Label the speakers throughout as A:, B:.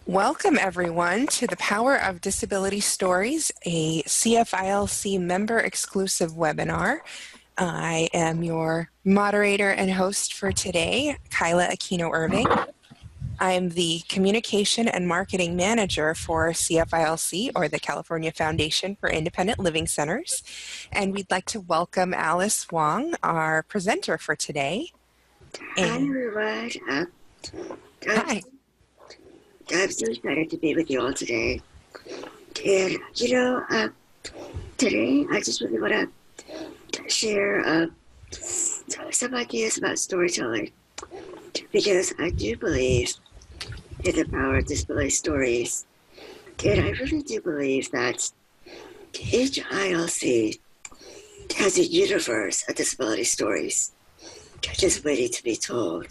A: Welcome, everyone, to the Power of Disability Stories, a CFILC member-exclusive webinar. I am your moderator and host for today, Kyla Aquino-Irving. I am the Communication and Marketing Manager for CFILC, or the California Foundation for Independent Living Centers, and we'd like to welcome Alice Wong, our presenter for today.
B: Hi, everyone.
A: Hi.
B: I'm so excited to be with you all today. And, today I just really want to share some ideas about storytelling, because I do believe in the power of disability stories. And I really do believe that each ILC has a universe of disability stories just waiting to be told.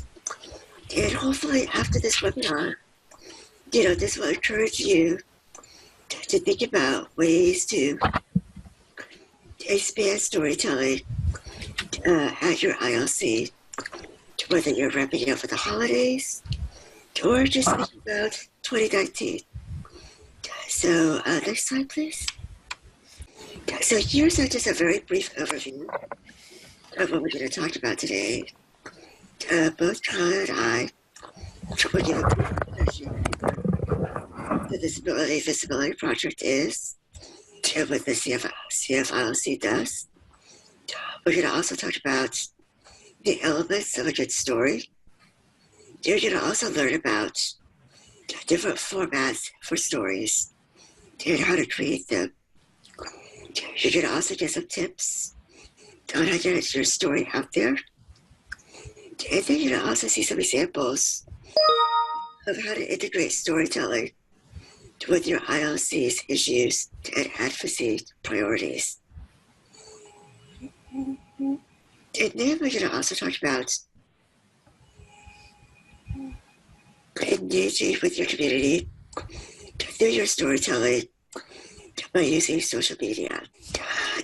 B: And hopefully after this webinar, this will encourage you to think about ways to expand storytelling at your ILC, whether you're wrapping up for the holidays or just thinking about 2019. So next slide, please. So here's just a very brief overview of what we're going to talk about today. Both Kyle and I will give a brief introduction the Disability Visibility Project is, and what the CFILC does. We're going to also talk about the elements of a good story. You're going to also learn about different formats for stories and how to create them. You're going to also get some tips on how to get your story out there. And then you're going to also see some examples of how to integrate storytelling with your ILC's issues and advocacy priorities. And then we're going to also talk about engaging with your community through your storytelling by using social media.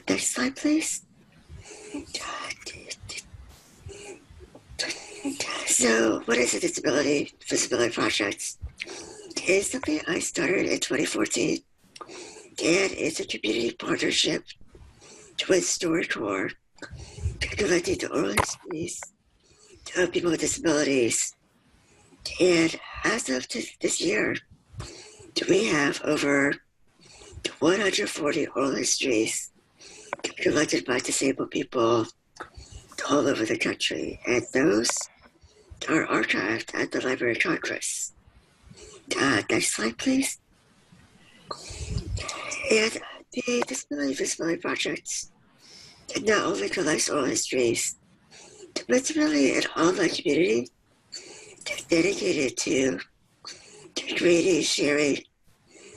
B: Next slide, please. So, what is a Disability Visibility Project? It's something I started in 2014, and it's a community partnership with StoryCorps, collecting the oral histories of people with disabilities. And as of this year, we have over 140 oral histories collected by disabled people all over the country, and those are archived at the Library of Congress. Next slide, please. And the Disability Visibility Project not only collects oral histories, but it's really an online community dedicated to creating, sharing,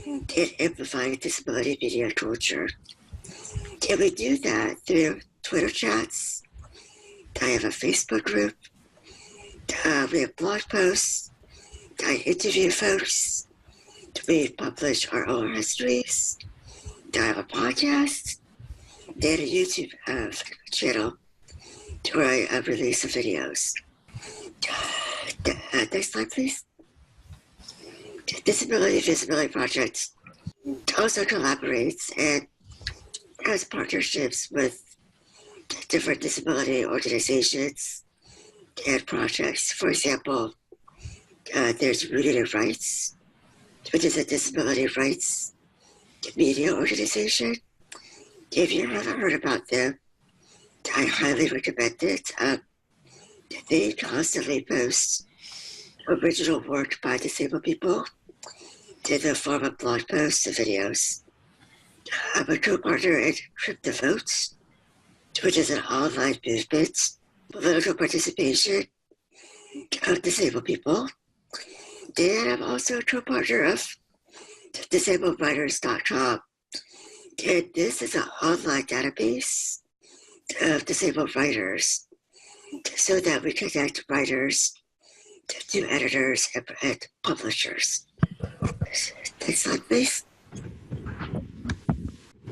B: and amplifying disability media culture. And we do that through Twitter chats. I have a Facebook group. We have blog posts. I interview folks. We publish our own histories. I have a podcast and a YouTube channel where I release the videos. Next slide, please. Disability Visibility Project also collaborates and has partnerships with different disability organizations and projects. For example, there's Rooted in Rights, which is a disability rights media organization. If you haven't heard about them, I highly recommend it. They constantly post original work by disabled people in the form of blog posts and videos. I'm a co-partner in Crypto Votes, which is an online movement, political participation of disabled people. And I'm also a co-partner of disabledwriters.com. And this is an online database of disabled writers so that we connect writers to editors and publishers. Next slide, please.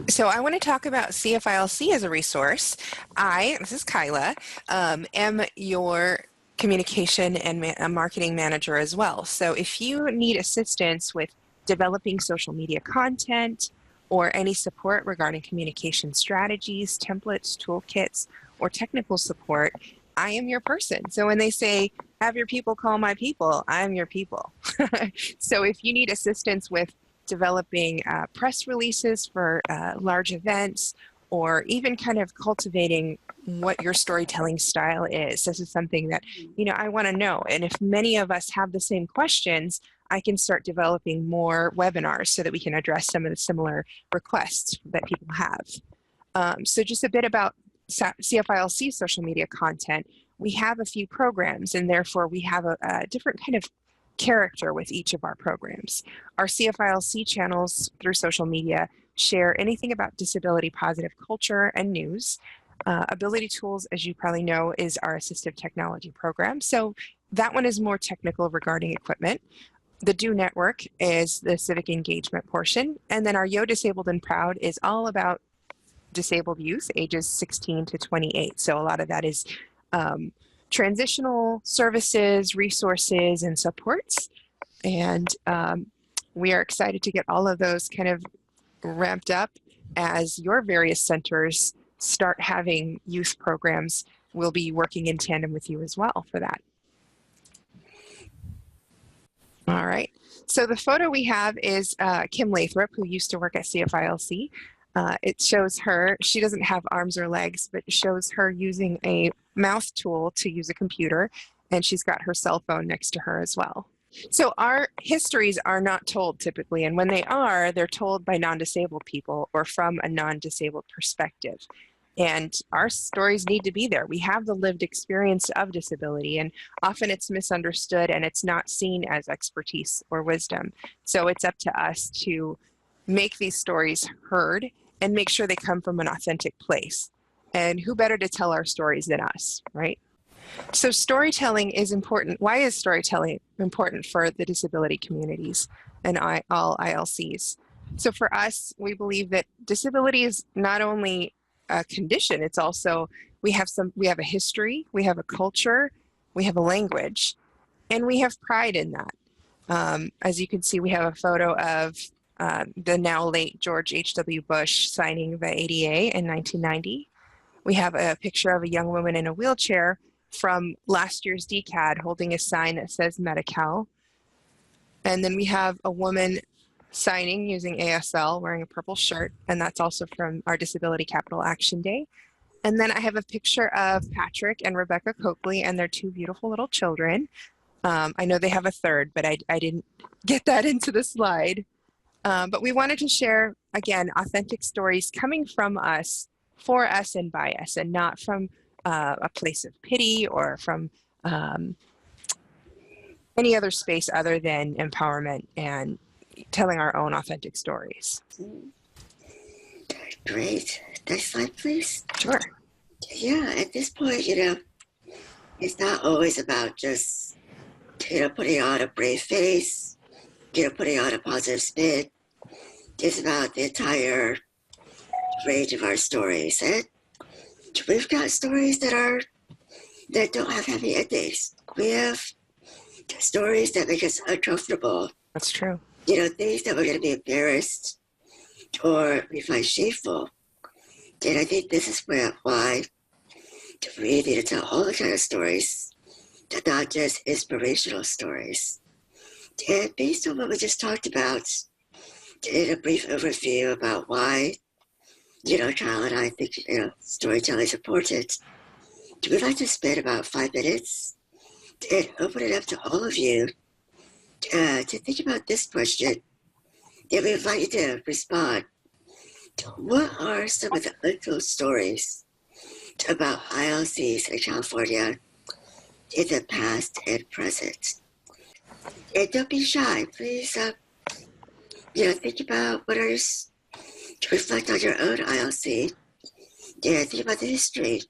A: So I want to talk about CFILC as a resource. This is Kyla, am your communication and a marketing manager as well. So if you need assistance with developing social media content or any support regarding communication strategies, templates, toolkits, or technical support, I am your person. So when they say, have your people call my people, I'm your people. So if you need assistance with developing press releases for large events, or even kind of cultivating what your storytelling style is, this is something that, I want to know. And if many of us have the same questions, I can start developing more webinars so that we can address some of the similar requests that people have. So just a bit about CFILC social media content. We have a few programs, and therefore we have a different kind of character with each of our programs. Our CFILC channels through social media share anything about disability positive culture and news. Ability Tools, as you probably know, is our assistive technology program. So that one is more technical regarding equipment. The Do Network is the civic engagement portion. And then our Yo Disabled and Proud is all about disabled youth ages 16 to 28. So a lot of that is transitional services, resources, and supports. And we are excited to get all of those kind of ramped up as your various centers start having youth programs. We'll be working in tandem with you as well for that. All right. So the photo we have is Kim Lathrop, who used to work at CFILC. It shows her, she doesn't have arms or legs, but it shows her using a mouth tool to use a computer, and she's got her cell phone next to her as well. So our histories are not told typically, and when they are, they're told by non-disabled people or from a non-disabled perspective. And our stories need to be there. We have the lived experience of disability, and often it's misunderstood and it's not seen as expertise or wisdom. So it's up to us to make these stories heard and make sure they come from an authentic place. And who better to tell our stories than us, right? So storytelling is important. Why is storytelling important for the disability communities and all ILCs? So for us, we believe that disability is not only a condition, it's also, we have a history, we have a culture, we have a language, and we have pride in that. As you can see, we have a photo of the now late George H.W. Bush signing the ADA in 1990. We have a picture of a young woman in a wheelchair from last year's DCAD holding a sign that says Medi-Cal. And then we have a woman signing using ASL wearing a purple shirt, and that's also from our Disability Capital Action Day. And then I have a picture of Patrick and Rebecca Coakley and their two beautiful little children. I know they have a third, but I didn't get that into the slide. But we wanted to share, again, authentic stories coming from us, for us, and by us, and not from a place of pity or from any other space other than empowerment and telling our own authentic stories.
B: Great. Next slide, please.
A: Sure.
B: Yeah, at this point, it's not always about just, putting on a brave face, putting on a positive spin. It's about the entire range of our stories. And we've got stories that don't have happy endings. We have stories that make us uncomfortable.
A: That's true.
B: Things that we're going to be embarrassed or we find shameful. And I think this is why we need to tell all the kind of stories, not just inspirational stories. And based on what we just talked about, in a brief overview about why, Kyle and I think, storytelling is important, we'd like to spend about 5 minutes and open it up to all of you to think about this question. And we invite you to respond. What are some of the untold stories about ILCs in California in the past and present? And don't be shy. Please, think about reflect on your own ILC. Yeah, think about the history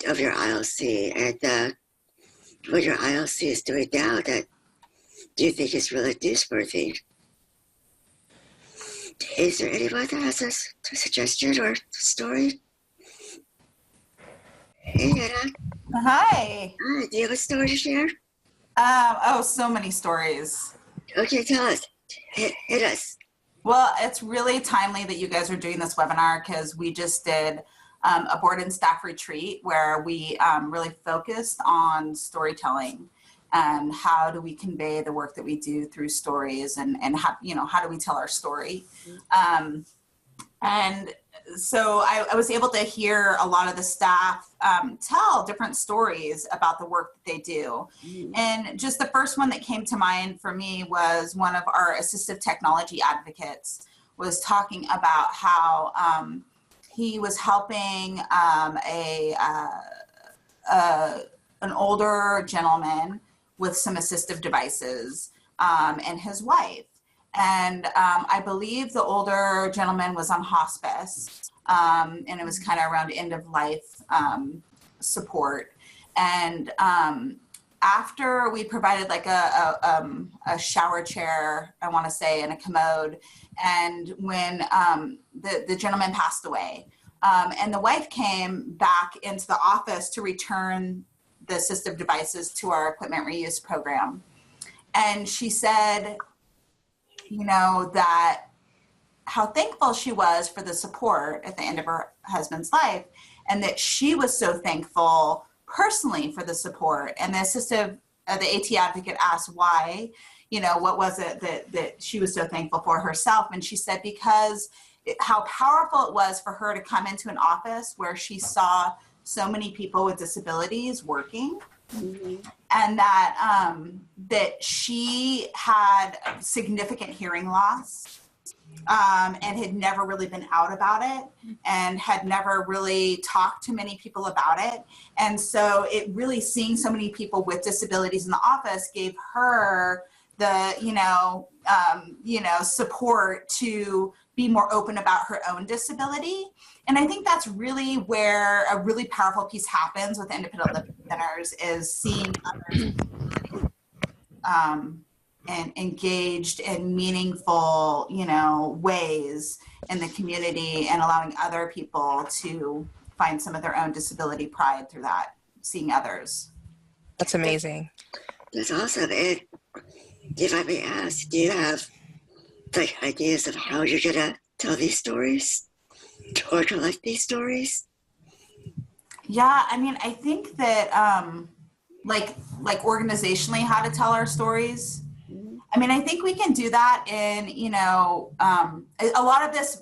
B: of your ILC and what your ILC is doing now that you think is really newsworthy. Is there anyone that has a suggestion or story? Hey, Anna.
C: Hi.
B: Hi, do you have a story to share?
C: Oh, so many stories.
B: Okay, tell us. Hit us.
C: Well, it's really timely that you guys are doing this webinar because we just did a board and staff retreat where we really focused on storytelling and how do we convey the work that we do through stories and how, how do we tell our story. And so I was able to hear a lot of the staff tell different stories about the work that they do. And just the first one that came to mind for me was one of our assistive technology advocates was talking about how he was helping an older gentleman with some assistive devices and his wife. And I believe the older gentleman was on hospice, and it was kind of around end of life support. And after we provided like a shower chair, I want to say, and a commode, and when the gentleman passed away, and the wife came back into the office to return the assistive devices to our equipment reuse program, and she said, that how thankful she was for the support at the end of her husband's life, and that she was so thankful personally for the support. And the AT advocate asked why, what was it that she was so thankful for herself? And she said, because how powerful it was for her to come into an office where she saw so many people with disabilities working. Mm-hmm. And that she had significant hearing loss and had never really been out about it and had never really talked to many people about it. And so it really, seeing so many people with disabilities in the office gave her the, support to be more open about her own disability. And I think that's really where a really powerful piece happens with independent living centers, is seeing others and engaged in meaningful, ways in the community, and allowing other people to find some of their own disability pride through that, seeing others.
A: That's amazing.
B: That's awesome. And if I may ask, do you have like ideas of how you're gonna tell these stories or collect these stories?
C: Yeah, I mean, I think that like organizationally, how to tell our stories. I mean, I think we can do that in, a lot of this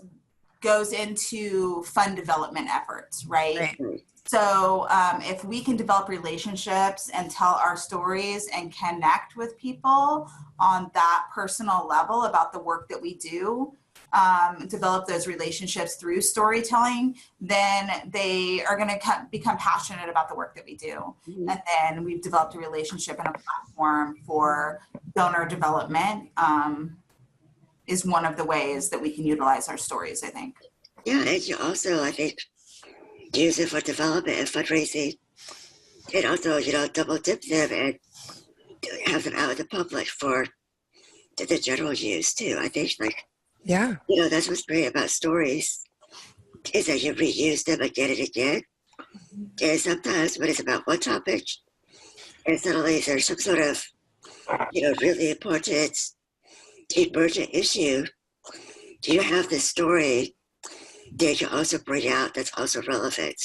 C: goes into fund development efforts, right? So if we can develop relationships and tell our stories and connect with people on that personal level about the work that we do, develop those relationships through storytelling, then they are going to become passionate about the work that we do. Mm-hmm. And then we've developed a relationship and a platform for donor development, is one of the ways that we can utilize our stories, I think.
B: Yeah, and you also, I think, use it for development and fundraising, and also, double dip them and have them out in the public for the general use too. I think,
A: yeah,
B: that's what's great about stories, is that you reuse them again and again. And sometimes when it's about one topic, and suddenly there's some sort of, really important emergent issue, you have this story that you also bring out that's also relevant.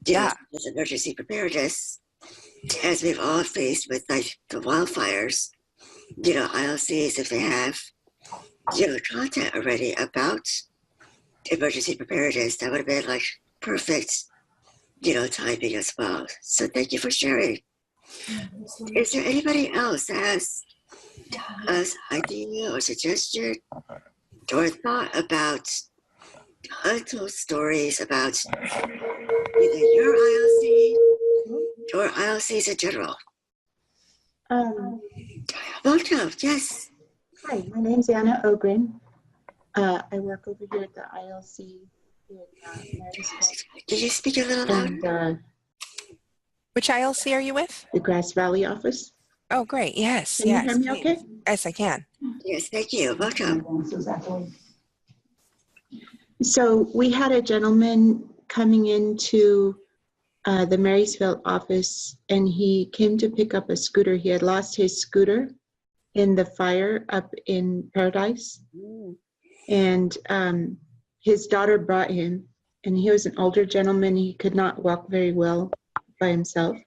A: Yeah.
B: As emergency preparedness, as we've all faced with the wildfires, ILCs, if they have, content already about emergency preparedness, that would have been perfect, timing as well. So thank you for sharing. Is there anybody else that has an idea or suggestion or thought about untold stories about either your ILC or ILCs in general? Welcome, yes.
D: Hi, my name's Anna Ogren. I work over here at the ILC in Marysville.
B: Can you speak a little louder?
D: And,
A: which ILC are you with?
D: the Grass Valley office.
A: Oh, great. Yes.
D: Can
A: yes.
D: you hear me okay?
A: Yes, I can.
B: Yes, thank you. Welcome.
D: So we had a gentleman coming into the Marysville office, and he came to pick up a scooter. He had lost his scooter in the fire up in Paradise, and his daughter brought him, and he was an older gentleman. He could not walk very well by himself.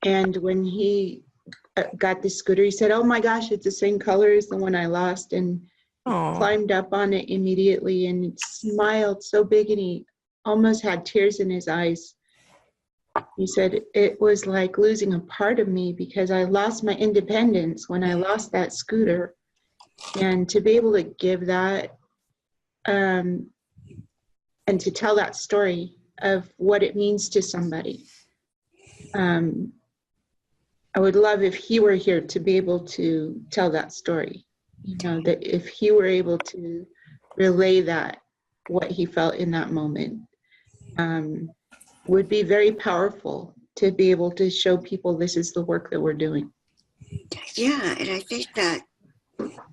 D: And when he got the scooter, he said, "Oh my gosh, it's the same color as the one I lost," and
A: Oh,
D: climbed up on it immediately and smiled so big, and he almost had tears in his eyes. He said, "It was like losing a part of me because I lost my independence when I lost that scooter." And to be able to give that and to tell that story of what it means to somebody. I would love if he were here to be able to tell that story. You know, that if he were able to relay that, what he felt in that moment, would be very powerful to be able to show people this is the work that we're doing.
B: Yeah, and I think that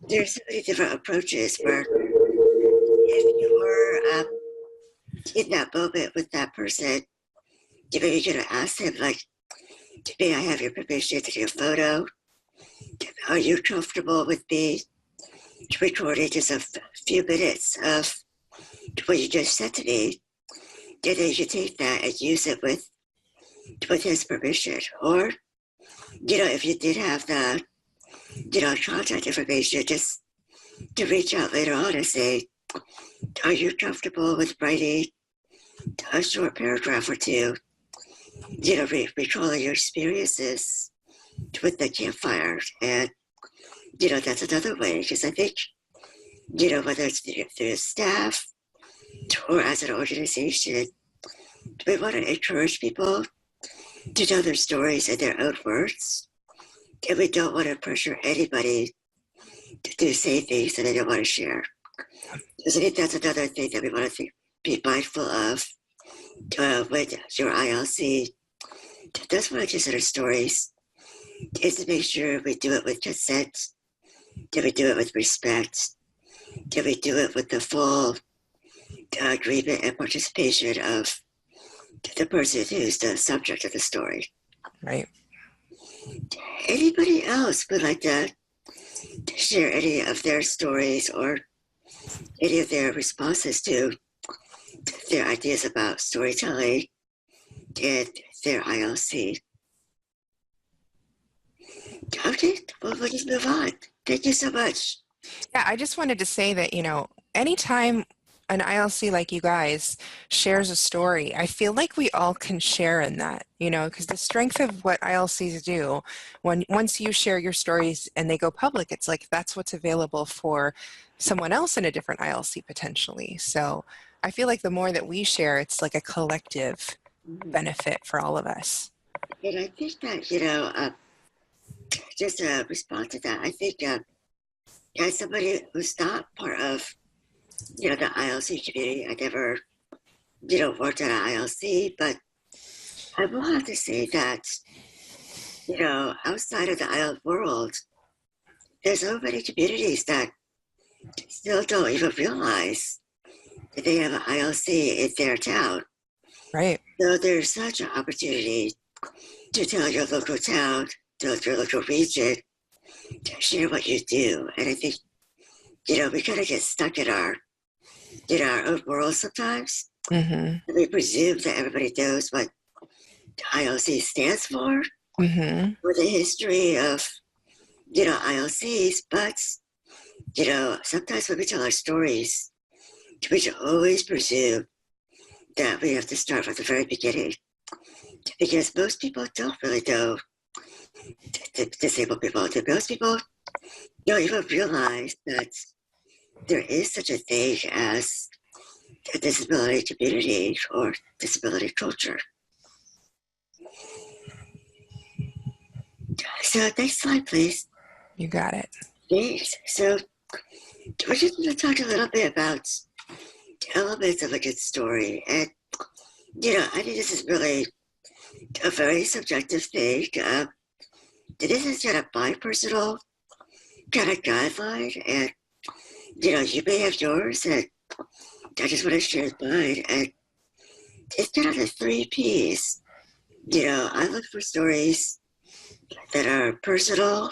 B: there's so many different approaches where if you were in that moment with that person, you maybe could have asked him, like, "May I have your permission to take a photo? Are you comfortable with me recording just a few minutes of what you just said to me?" And then you take that and use it with his permission. Or, if you did have the, contact information, just to reach out later on and say, "Are you comfortable with writing a short paragraph or two, recalling your experiences with the campfire?" And, that's another way, because I think, whether it's through staff or as an organization, we want to encourage people to tell their stories in their own words. And we don't want to pressure anybody to say things that they don't want to share. Because I think that's another thing that we want to be mindful of with your ILC. That's what I consider stories, is to make sure we do it with consent, that we do it with respect, that we do it with the full agreement and participation of the person who's the subject of the story.
A: right.
B: Anybody else would like to share any of their stories or any of their responses to their ideas about storytelling and their ILC? Okay, well, we'll just move on. Thank you so much.
A: Yeah, I just wanted to say that, anytime an ILC like you guys shares a story, I feel like we all can share in that, because the strength of what ILCs do, once you share your stories and they go public, it's like that's what's available for someone else in a different ILC potentially. So I feel like the more that we share, it's like a collective benefit for all of us.
B: And I think that, just a response to that, I think as somebody who's not part of, the ILC community, I never, worked at an ILC, but I will have to say that, outside of the IL world, there's so many communities that still don't even realize that they have an ILC in their town.
A: Right.
B: So there's such an opportunity to tell your local town, tell your local region, to share what you do. And I think, we kind of get stuck in our own world sometimes.
A: Mm-hmm.
B: And we presume that everybody knows what the ILC stands for,
A: Mm-hmm.
B: or the history of, ILCs. But, sometimes when we tell our stories, we should always presume that we have to start from the very beginning, because most people don't really know disabled people. Most people don't even realize that there is such a thing as a disability community or disability culture. So next slide, please.
A: You got it.
B: Thanks. So we're just going to talk a little bit about the elements of a good story. And, I think this is really a very subjective thing. This is kind of my personal kind of guideline. And, you may have yours, and I just want to share mine. And it's kind of the 3 Ps I look for stories that are personal,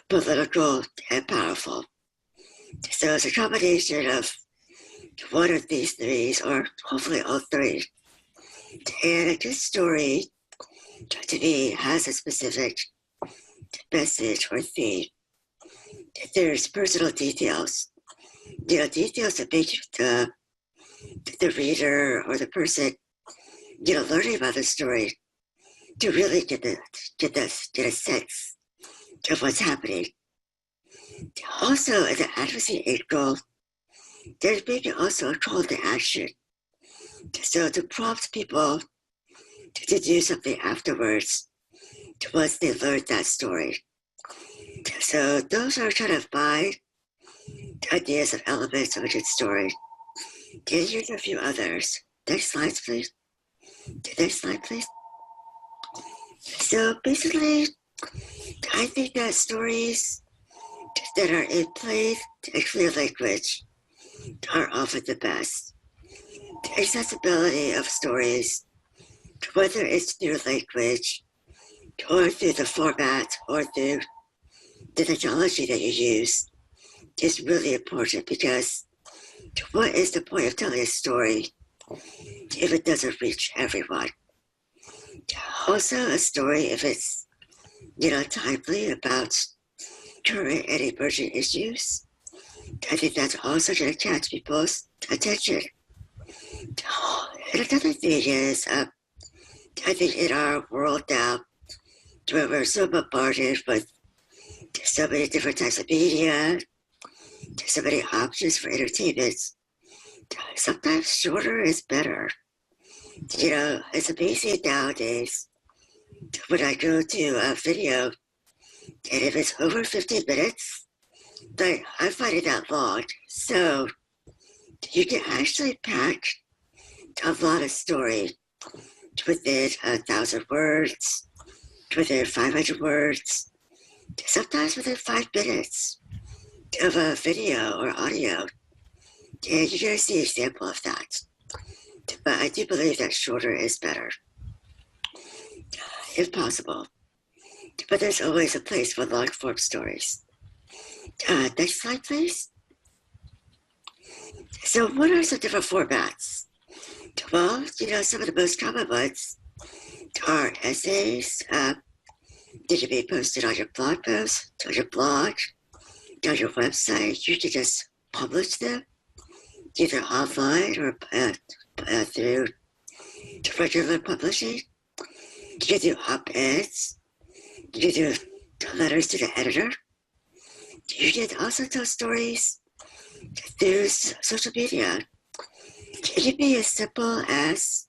B: political, and powerful. So it's a combination of one of these three, or hopefully all three. And a good story, to me, has a specific message or theme. There's personal details, details that make the reader or the person, learning about the story to really get a sense of what's happening. Also, in the advocacy aid goal, there's maybe also a call to action. So to prompt people to do something afterwards once they learned that story. So those are kind of my ideas of elements of a good story. And here's a few others. Next slide, please. Next slide, please. So basically, I think that stories that are in plain and clear language are often the best. The accessibility of stories, whether it's through language or through the format or through the technology that you use, is really important, because what is the point of telling a story if it doesn't reach everyone? Also, a story, if it's timely about current and emerging issues, I think that's also going to catch people's attention. And another thing is, I think in our world now, where we're so bombarded with so many different types of media, so many options for entertainment, sometimes shorter is better. It's amazing nowadays when I go to a video, and if it's over 15 minutes, I find it that long. So you can actually pack a lot of story within 1,000 words, within 500 words, sometimes within 5 minutes of a video or audio. And you're going to see an example of that. But I do believe that shorter is better, if possible. But there's always a place for long form stories. Next slide, please. So what are some different formats? Well, some of the most common ones are essays. They can be posted on your blog post, on your blog, on your website. You can just publish them, either online or through regular publishing. You can do op-eds. You can do letters to the editor. You can also tell stories through social media. It can be as simple as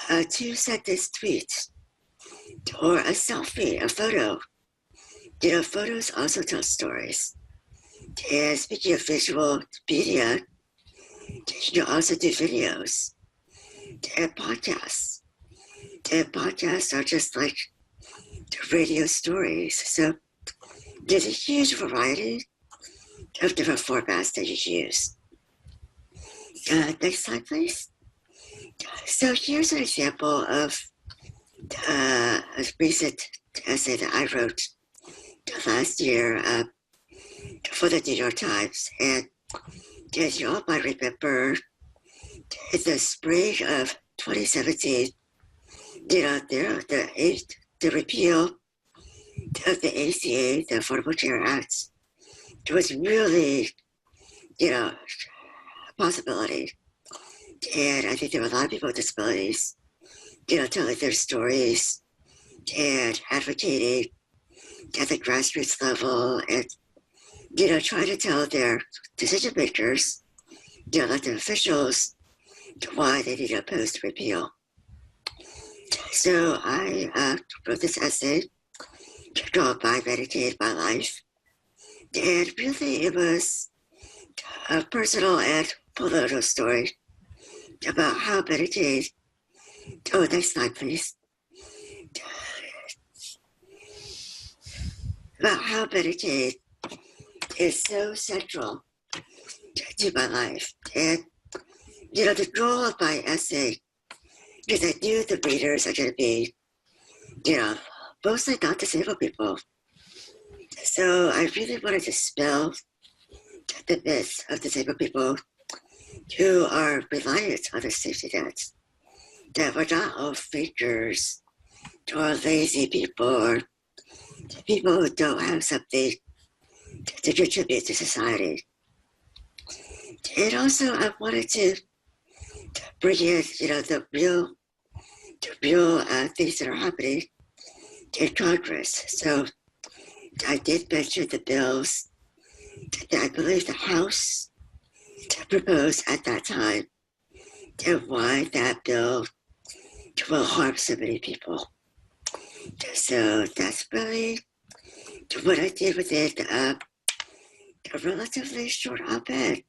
B: a 2-sentence tweet or a selfie, a photo. Photos also tell stories. And speaking of visual media, you can also do videos and podcasts. And podcasts are just like radio stories. So there's a huge variety of different formats that you can use. Next slide, please. So here's an example of a recent essay that I wrote last year for the New York Times. And as you all might remember, in the spring of 2017, the repeal of the ACA, the Affordable Care Act, was really, a possibility. And I think there were a lot of people with disabilities, telling their stories and advocating at the grassroots level and, trying to tell their decision makers, elected officials, why they need to oppose the repeal. So I wrote this essay called "My Medicaid, My Life." And really it was a personal and political story about how Medicaid, next slide please, about how Medicaid is so central to my life. And, the goal of my essay because I knew the readers are going to be, mostly not disabled people. So I really wanted to spell the myth of disabled people who are reliant on the safety nets, that we're not all fakers or lazy people or people who don't have something to contribute to society. And also I wanted to bring in, the real things that are happening in Congress. So I did mention the bills that I believe the House proposed at that time and why that bill will harm so many people. So that's really what I did within a relatively short op-ed.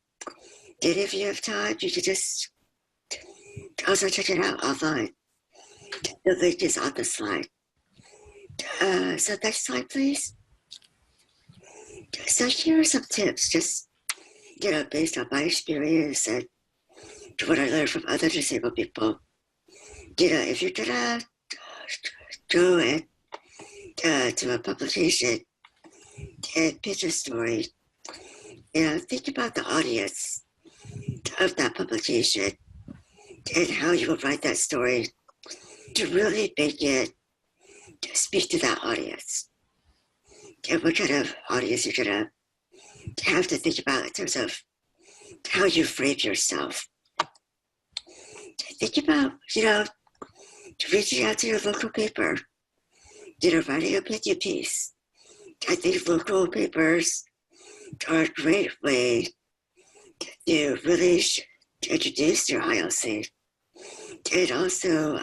B: And if you have time, you can just also check it out online. The link is on the slide. So next slide, please. So here are some tips, just, based on my experience and what I learned from other disabled people. If you're gonna go and to a publication and pitch a story, think about the audience of that publication and how you will write that story to really make it speak to that audience. And what kind of audience you're gonna have to think about in terms of how you frame yourself. Think about, reaching out to your local paper, writing an opinion piece. I think local papers are a great way to really introduce your ILC. And also,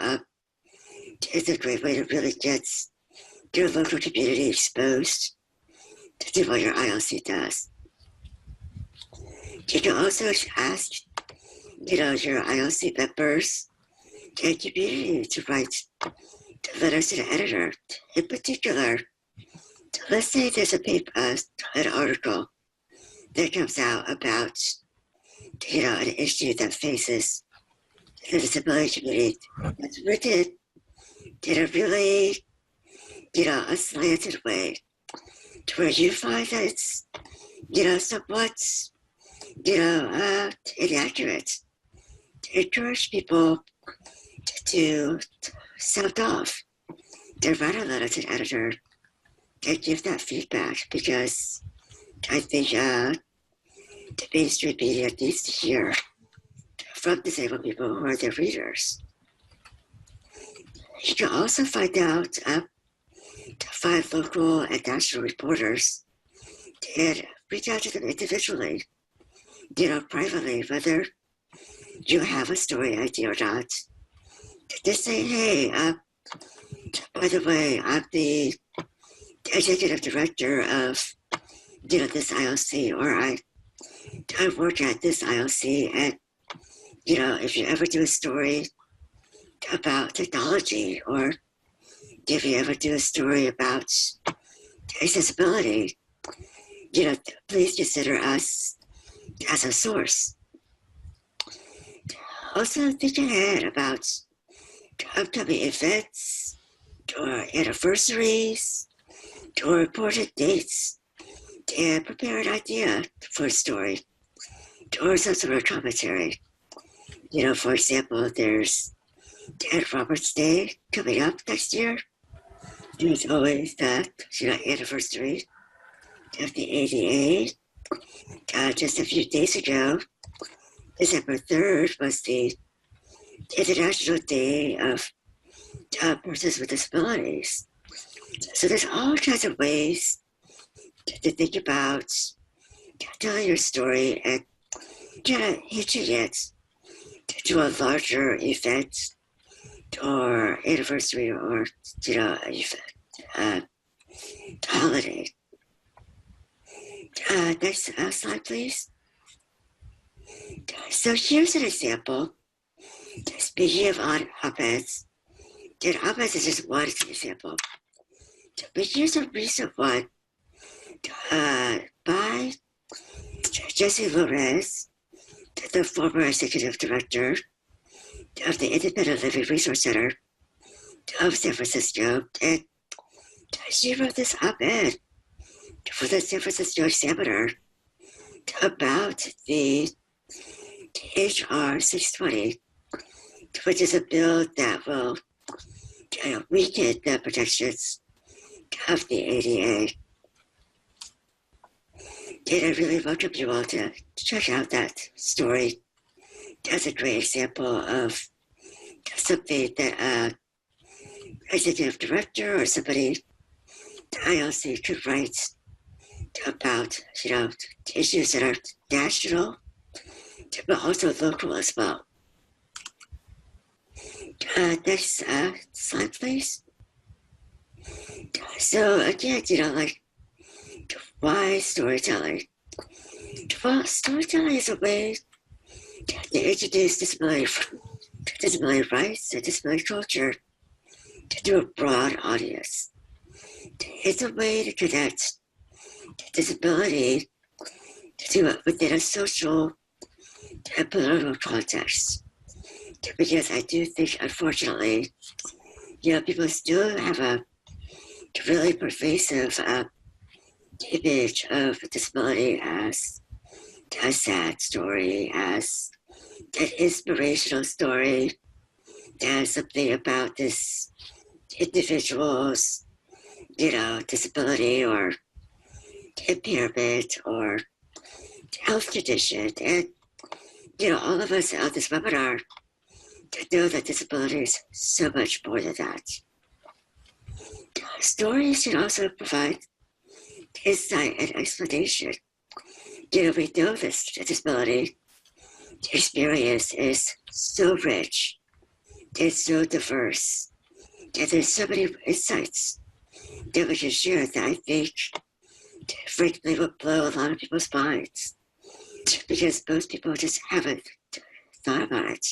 B: it's a great way to really get your local community exposed to what your ILC does. You can also ask, your ILC members and community to write letters to the editor. In particular, let's say there's a paper, an article that comes out about, an issue that faces the disability community. It's written in a really, a slanted way, to where you find that it's, somewhat, inaccurate. To encourage people to sound off and write a letter to the editor and give that feedback, because I think the mainstream media needs to hear from disabled people who are their readers. You can also find out, find local and national reporters and reach out to them individually, privately, whether you have a story idea or not. Just say, hey, by the way, I'm the executive director of, this ILC, or I work at this ILC, and, if you ever do a story about technology, or if you ever do a story about accessibility, please consider us as a source. Also, think ahead about upcoming events, or anniversaries, or important dates, and prepare an idea for a story, or some sort of commentary. For example, there's Ed Roberts Day coming up next year. There's always the anniversary of the ADA. Just a few days ago, December 3rd, was the International Day of Persons with Disabilities. So there's all kinds of ways to think about telling your story and hitching it to a larger event or anniversary, or holiday. Next slide, please. So here's an example. Speaking of op-eds, and op-eds is just one example. But here's a recent one by Jesse Lorez, the former executive director of the Independent Living Resource Center of San Francisco, and she wrote this op-ed for the San Francisco Examiner about the HR 620, which is a bill that will weaken the protections of the ADA. And I really welcome you all to check out that story. That's a great example of something that an executive director or somebody the ILC could write about, issues that are national, but also local as well. Next slide, please. So again, why storytelling? Well, storytelling is a way to introduce disability rights and disability culture to a broad audience. It's a way to connect disability within a social and political context. Because I do think, unfortunately, people still have a really pervasive image of disability as a sad story, as an inspirational story, as something about this individual's, disability or impairment or health condition. And, all of us on this webinar know that disability is so much more than that. Stories should also provide insight and explanation. We know this disability experience is so rich, it's so diverse, and there's so many insights that we can share that I think frankly would blow a lot of people's minds, because most people just haven't thought about it.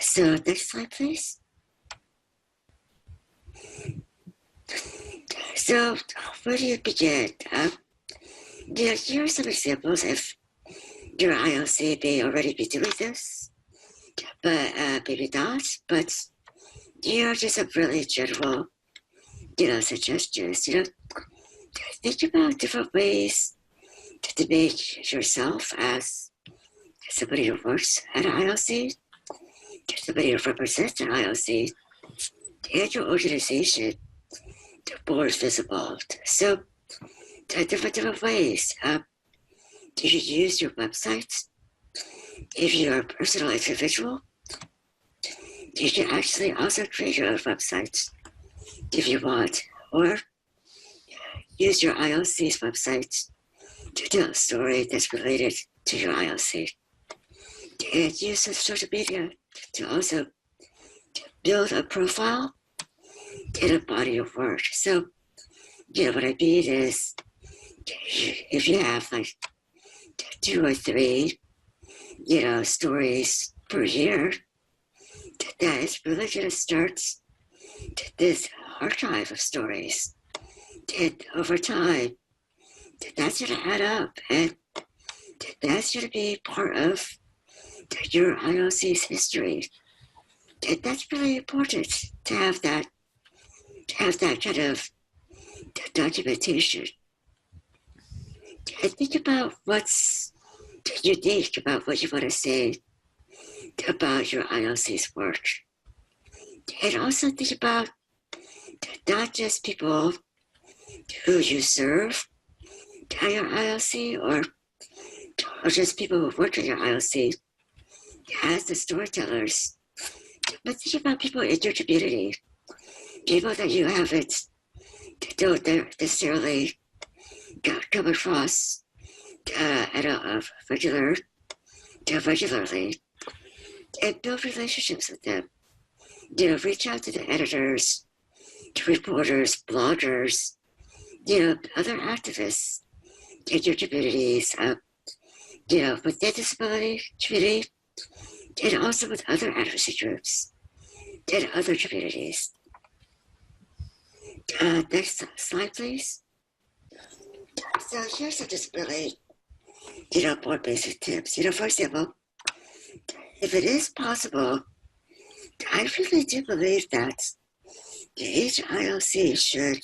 B: So next slide, please. So where do you begin? Here are some examples if your ILC may already be doing this, but maybe not. But here are just some really general, suggestions. Think about different ways to make yourself as somebody who works at an ILC, somebody who represents an ILC, and your organization more visible. So different ways. You should use your website. If you're a personal individual, you can actually also create your own website if you want, or use your ILC's website to tell a story that's related to your ILC. And use social media to also build a profile and a body of work. So, what I mean is, if you have 2 or 3, stories per year, that is really going to start this archive of stories. And over time, that's going to add up, and that's going to be part of your ILC's history. And that's really important to have that kind of documentation. And think about what's unique about what you want to say about your ILC's work. And also think about not just people who you serve at your ILC or just people who work at your ILC as the storytellers, but think about people in your community, people that you don't necessarily come across regularly, and build relationships with them. Reach out to the editors, to reporters, bloggers, other activists in your communities, with the disability community, and also with other advocacy groups and other communities. Next slide, please. So here's some just really, more basic tips. For example, if it is possible, I really do believe that the HILC should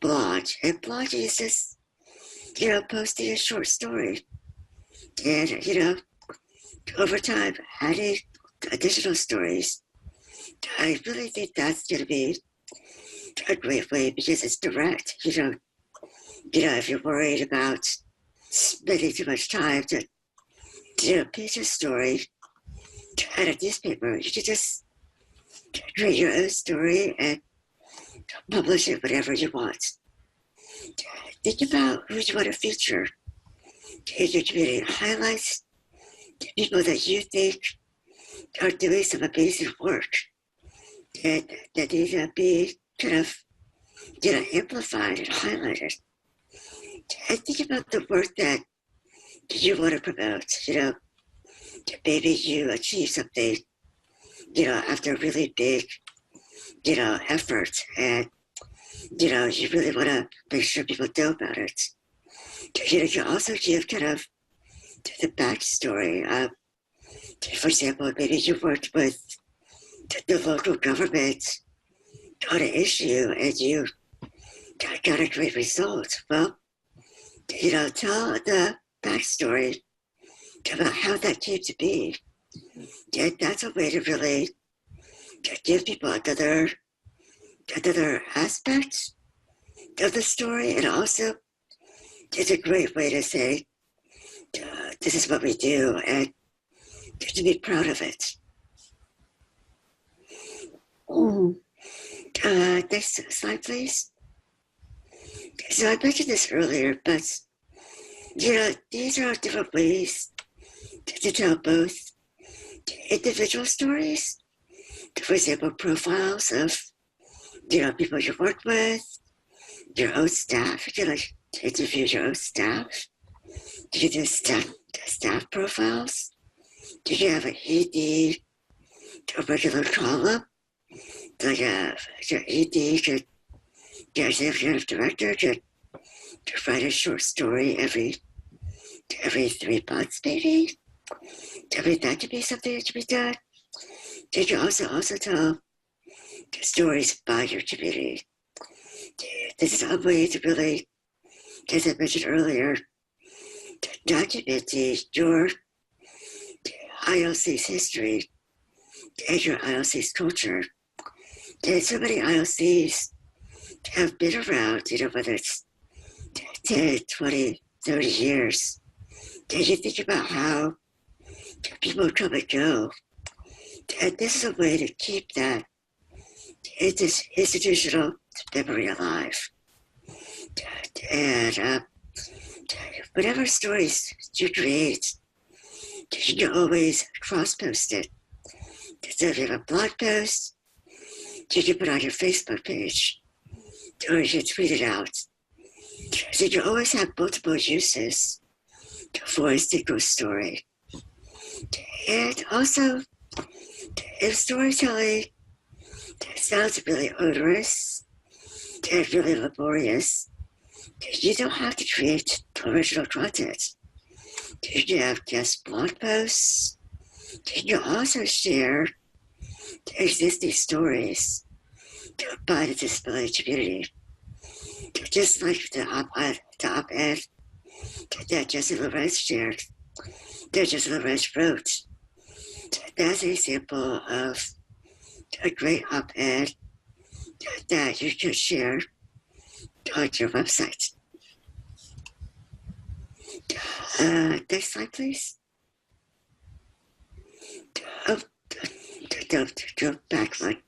B: blog. And blogging is just, posting a short story. And, over time, adding additional stories. I really think that's going to be a great way because it's direct. If you're worried about spending too much time to pitch a story at a newspaper, you can just create your own story and publish it whenever you want. Think about who you want to feature in your community. Highlight the people that you think are doing some amazing work and that need to be kind of amplified and highlighted. And think about the work that you want to promote. Maybe you achieve something after a really big effort, and you really want to make sure people know about it. You also give kind of the backstory. For example, maybe you worked with the local government on an issue and you got a great result. Well, tell the backstory about how that came to be. And that's a way to really give people another aspect of the story, and also it's a great way to say, this is what we do, and to be proud of it. Next slide, please. So I mentioned this earlier, but these are different ways to tell both individual stories. For example, profiles of people you work with, your own staff. You can interview your own staff. You can do staff profiles. You can have an ED, a regular column. Like your ED could, executive director could write a short story every 3 months, maybe. That could be something that could be done. You can also tell stories about your community. This is a way to really, as I mentioned earlier, documenting your ILC's history and your ILC's culture. And so many ILCs have been around, whether it's 10, 20, 30 years. And you think about how people come and go. And this is a way to keep that institutional memory alive. And whatever stories you create, you can always cross-post it. So if you have a blog post, you can put on your Facebook page, or you can tweet it out. So you always have multiple uses for a single story. And also, if storytelling sounds really onerous and really laborious, you don't have to create original content. You can have guest blog posts. You can also share existing stories by the disability community. Just like the op-ed that Jesse Lorez shared, that Jesse Lorez wrote. That's an example of a great op-ed that you can share on your website. Next slide, please. Go back one.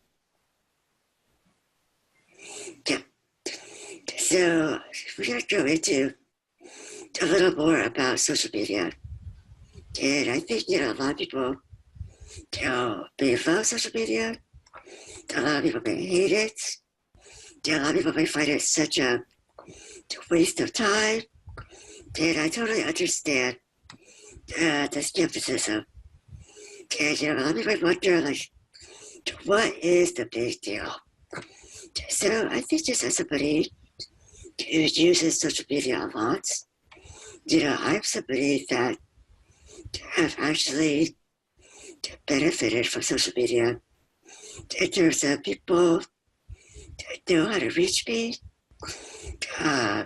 B: Yeah. So we're going to go into a little more about social media. And I think, a lot of people, may love social media. A lot of people may hate it. A lot of people may find it such a waste of time. And I totally understand the skepticism. And, a lot of people wonder, what is the big deal? So I think just as somebody who uses social media a lot, I'm somebody that have actually benefited from social media in terms of people that know how to reach me.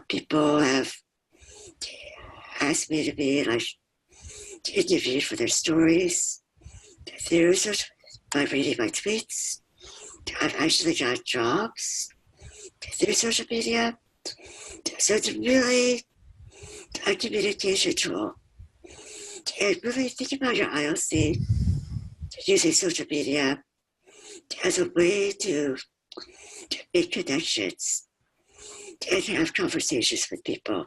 B: People have asked me to be interviewed for their stories through by reading my tweets. I've actually got jobs through social media. So it's really a communication tool. And really think about your ILC using social media as a way to make connections and have conversations with people.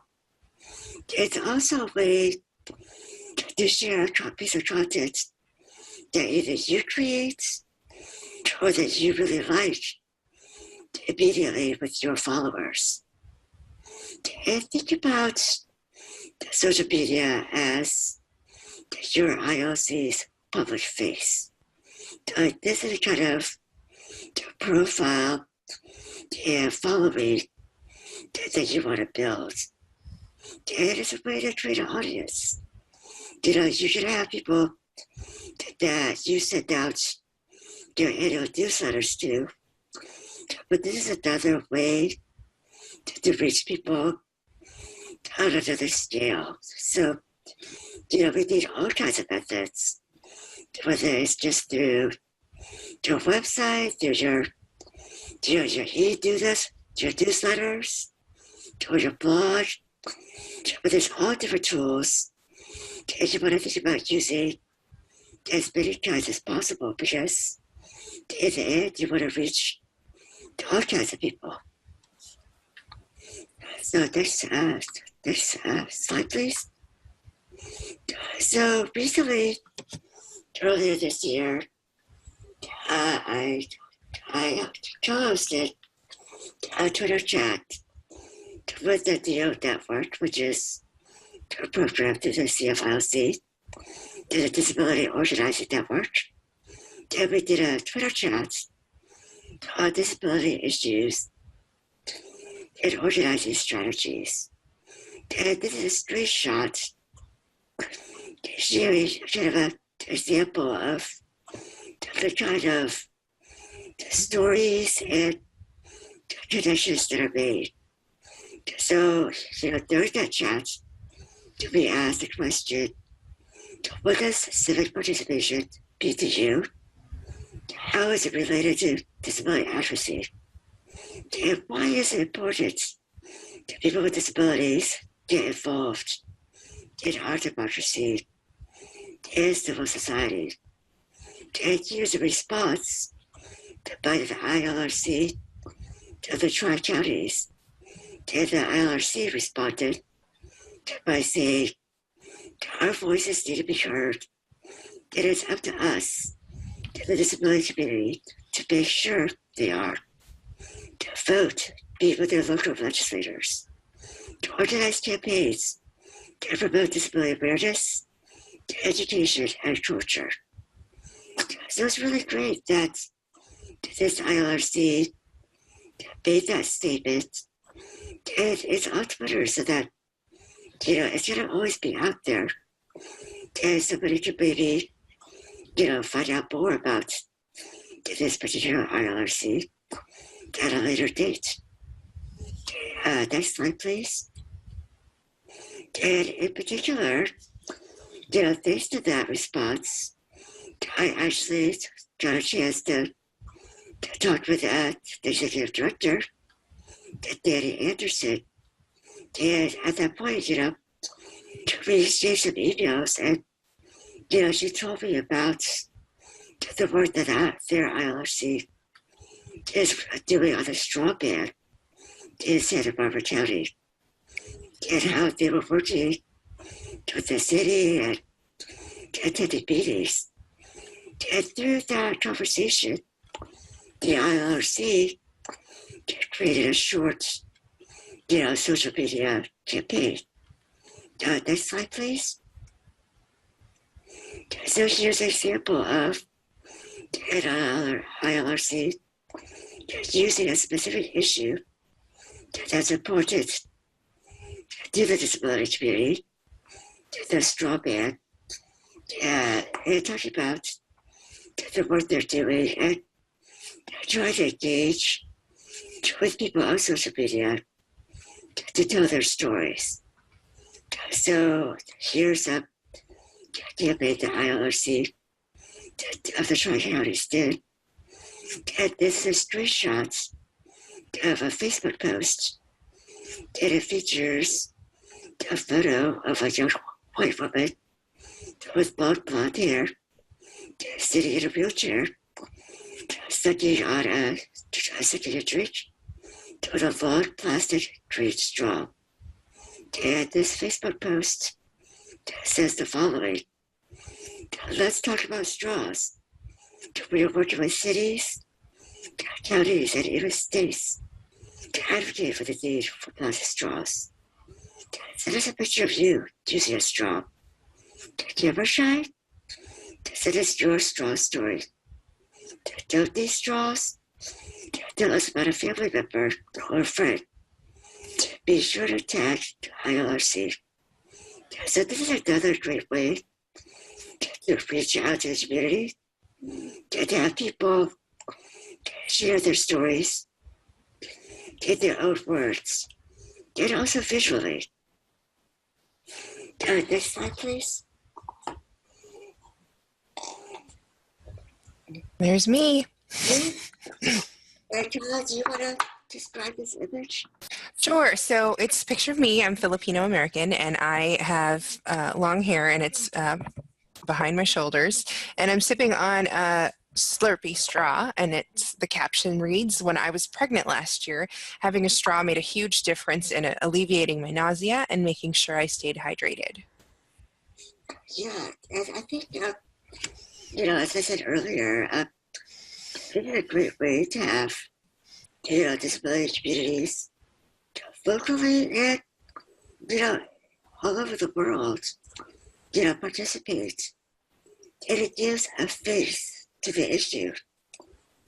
B: It's also a way to share a piece of content that either you create or that you really like immediately with your followers. And think about social media as your ILC's public face. This is a kind of profile and following that you want to build. And it's a way to create an audience. You can have people that you send out your annual newsletters to, but this is another way to reach people on another scale. So, we need all kinds of methods, whether it's just through your website, through your your newsletters, or your blog, but there's all different tools. And you want to think about using as many kinds as possible because in the end, you want to reach all kinds of people. So next slide, please. So recently, earlier this year, I co-hosted a Twitter chat with the DO Network, which is a program through the CFILC, the Disability Organizing Network. And we did a Twitter chat on disability issues and organizing strategies. And this is a screenshot showing kind of an example of the kind of stories and connections that are made. So, during that chat, we asked the question, what does civic participation mean to you? How is it related to disability advocacy? And why is it important that people with disabilities get involved in our democracy and civil society? And here's a response by the ILRC of the Tri-Counties. And the ILRC responded by saying, our voices need to be heard. It is up to us, the disability community, to make sure they are. To vote, meet with their local legislators, to organize campaigns, to promote disability awareness, to education and culture. So it's really great that this ILRC made that statement, and it's on Twitter so that, it's going to always be out there, and somebody can maybe, find out more about this particular ILRC at a later date. Next slide, please. And in particular, thanks to that response, I actually got a chance to talk with the executive director, Danny Anderson. And at that point, we exchanged some emails, and, she told me about the work that their ILRC is doing on the straw ban in Santa Barbara County, and how they were working with the city and attending meetings. And through that conversation, the ILRC created a short, social media campaign. Next slide, please. So here's an example of an ILRC using a specific issue that's important to the disability community, the straw ban, and talking about the work they're doing and try to engage with people on social media to tell their stories. So here's a campaign that ILRC of the Tri-Counties did. And this is screenshots of a Facebook post, and it features a photo of a young white woman with blonde hair sitting in a wheelchair, sucking a drink with a long plastic green straw. And this Facebook post says the following: let's talk about straws. We are working with cities, counties, and even states to advocate for the need for plastic straws. Send us a picture of you using a straw. Do you ever shy? Send us your straw story. Don't need straws? Tell us about a family member or a friend. Be sure to tag ILRC. So this is another great way to reach out to the community, to have people share their stories in their own words, and also visually. Next slide, please.
A: There's me.
B: Angela, do you want to describe this image?
A: Sure. So it's a picture of me. I'm Filipino American, and I have long hair, and it's behind my shoulders, and I'm sipping on a Slurpee straw, and the caption reads, "When I was pregnant last year, having a straw made a huge difference in alleviating my nausea and making sure I stayed hydrated."
B: Yeah, and I think, as I said earlier, it's a great way to have, disability communities locally and, all over the world, participate. And it gives a face to the issue.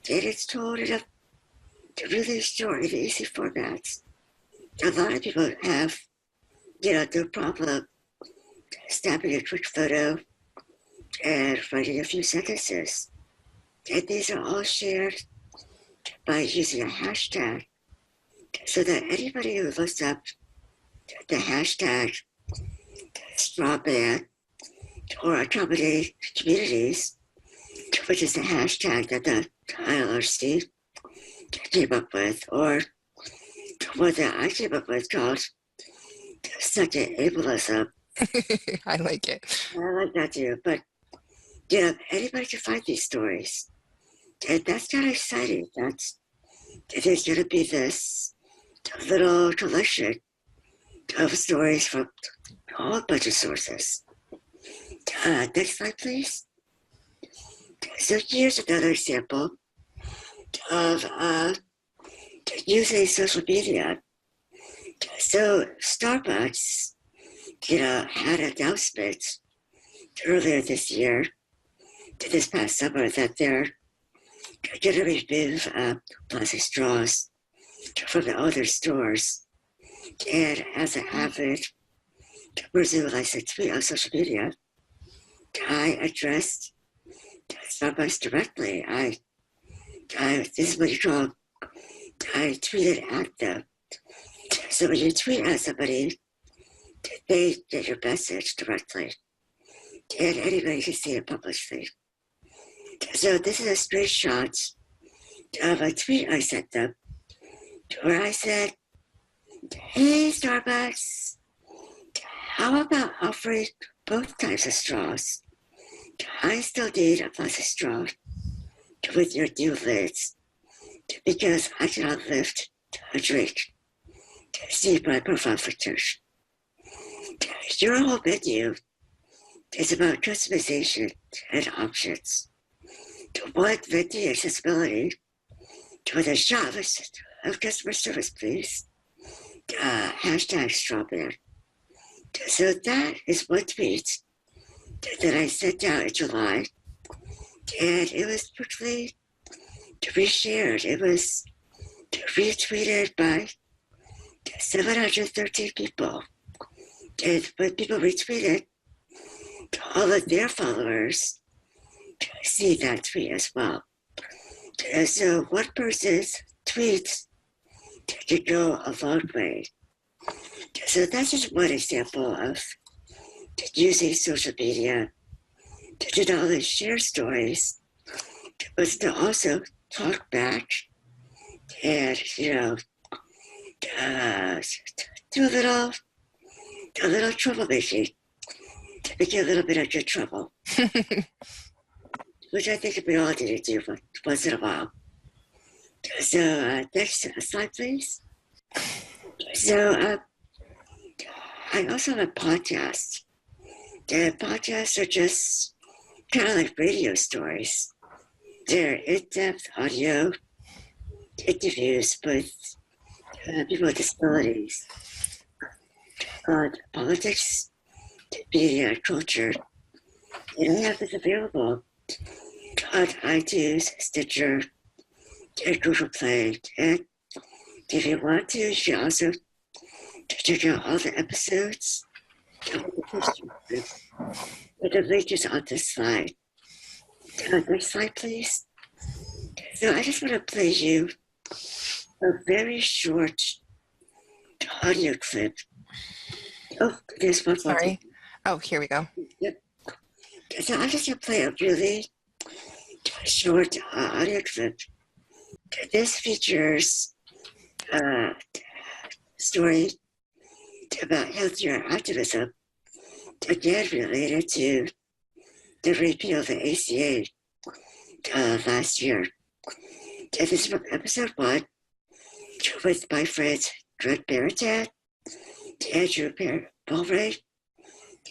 B: And it's told in a really short and easy format. A lot of people have, no problem snapping a quick photo and writing a few sentences. And these are all shared by using a hashtag, so that anybody who looks up the hashtag strawban or accommodating communities, which is the hashtag that the ILRC came up with, or one that I came up with called second ableism.
A: I like it.
B: I like that too, but anybody can find these stories. And that's kind of exciting. There's going to be this little collection of stories from a whole bunch of sources. Next slide, please. So here's another example of using social media. So Starbucks, had an announcement earlier this year, this past summer, that they're going to remove plastic straws from all their stores. And as an avid person who likes to tweet on social media, I addressed Starbucks directly. This is what you call, I tweeted at them. So when you tweet at somebody, they get your message directly, and anybody can see it publicly. So this is a screenshot of a tweet I sent them, where I said, "Hey Starbucks, how about offering both types of straws? I still need a plastic straw with your new lids, because I cannot lift a drink. See my profile pictures. Your whole menu is about customization and options. One menu accessibility with a shot of customer service, please. Hashtag strawberry." So that is one tweet that I sent out in July, and it was quickly reshared. It was retweeted by 713 people. And when people retweeted, all of their followers see that tweet as well. So one person's tweets can go a long way. So that's just one example of using social media to not only share stories, but to also talk back and, do a little troublemaking to make a little bit of good trouble, which I think we all need to do once in a while. So next slide, please. So I also have a podcast. The podcasts are just kind of like radio stories. They're in-depth audio interviews with people with disabilities on politics, media, and culture. And I have this available on iTunes, Stitcher, and Google Play. And if you want to, you can also check out all the episodes with the link is on this slide. Next slide, please. So I just want to play you a very short audio clip. Oh, there's one more.
A: Sorry. Oh, here we go.
B: Yep. So I'm just going to play a really short audio clip. This features a story about healthcare activism, again related to the repeal of the ACA last year. And this is from episode 1 with my friends Greg Barrett, Andrew Ballray,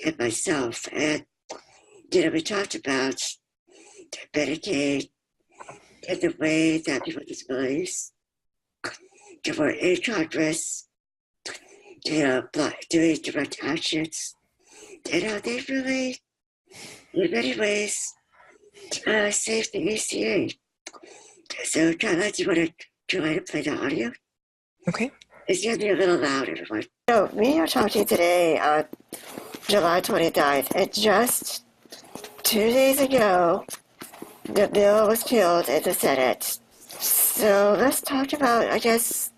B: and myself. And, we talked about Medicaid and the way that people with disabilities were in Congress, doing direct actions, and how they really, in many ways, saved the ACA. So, Carla, do you want to try to play the audio?
A: Okay.
B: It's going to be a little loud, everyone. So, we are talking today on July 29th, and just 2 days ago, the bill was killed in the Senate. So, let's talk about, I guess,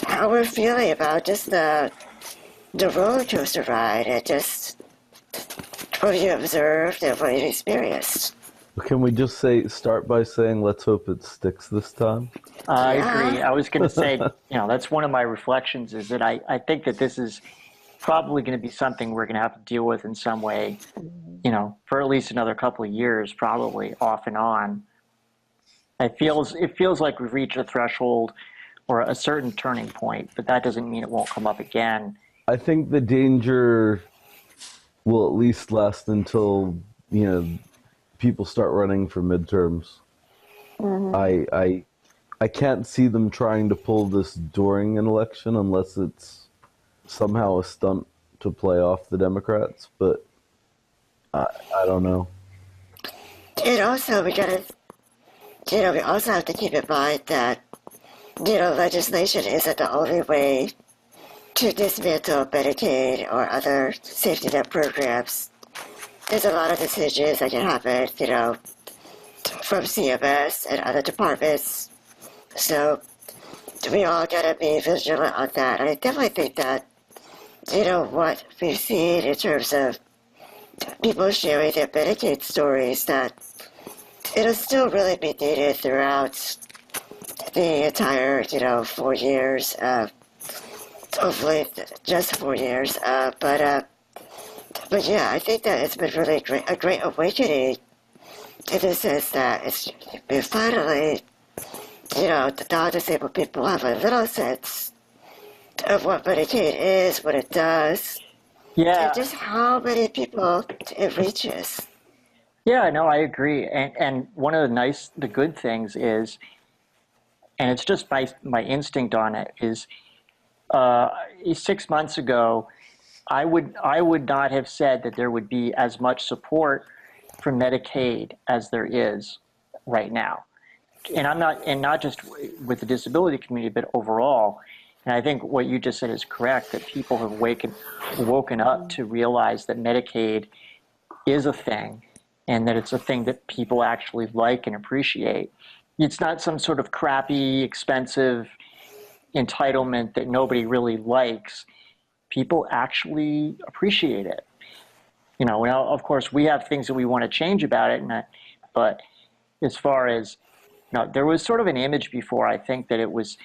B: how we're feeling about just the roller coaster ride and just what you observed and what you experienced.
E: Can we just start by saying, let's hope it sticks this time?
F: I agree. I was going to say, that's one of my reflections is that I think that this is probably going to be something we're going to have to deal with in some way, for at least another couple of years, probably off and on. It feels like we've reached a threshold or a certain turning point, but that doesn't mean it won't come up again.
E: I think the danger will at least last until, people start running for midterms. Mm-hmm. I can't see them trying to pull this during an election unless it's somehow a stunt to play off the Democrats, but I don't know.
B: And also, we also have to keep in mind that, legislation isn't the only way to dismantle Medicaid or other safety net programs. There's a lot of decisions that can happen, from CMS and other departments. So we all gotta be vigilant on that. And I definitely think that, what we've seen in terms of people sharing their Medicaid stories, that it'll still really be needed throughout the entire, 4 years. Hopefully just 4 years. But yeah, I think that it's been really a great awakening in the sense that it's been finally, the non-disabled people have a little sense of what Medicaid is, what it does, and just how many people it reaches.
F: Yeah, no, I agree. And one of the good things is, and it's just my instinct on it, is 6 months ago, I would not have said that there would be as much support for Medicaid as there is right now. And not just with the disability community, but overall. And I think what you just said is correct, that people have woken up to realize that Medicaid is a thing and that it's a thing that people actually like and appreciate. It's not some sort of crappy, expensive entitlement that nobody really likes. People actually appreciate it. Now, of course, we have things that we want to change about it, but as far as, there was sort of an image before, I think, that it was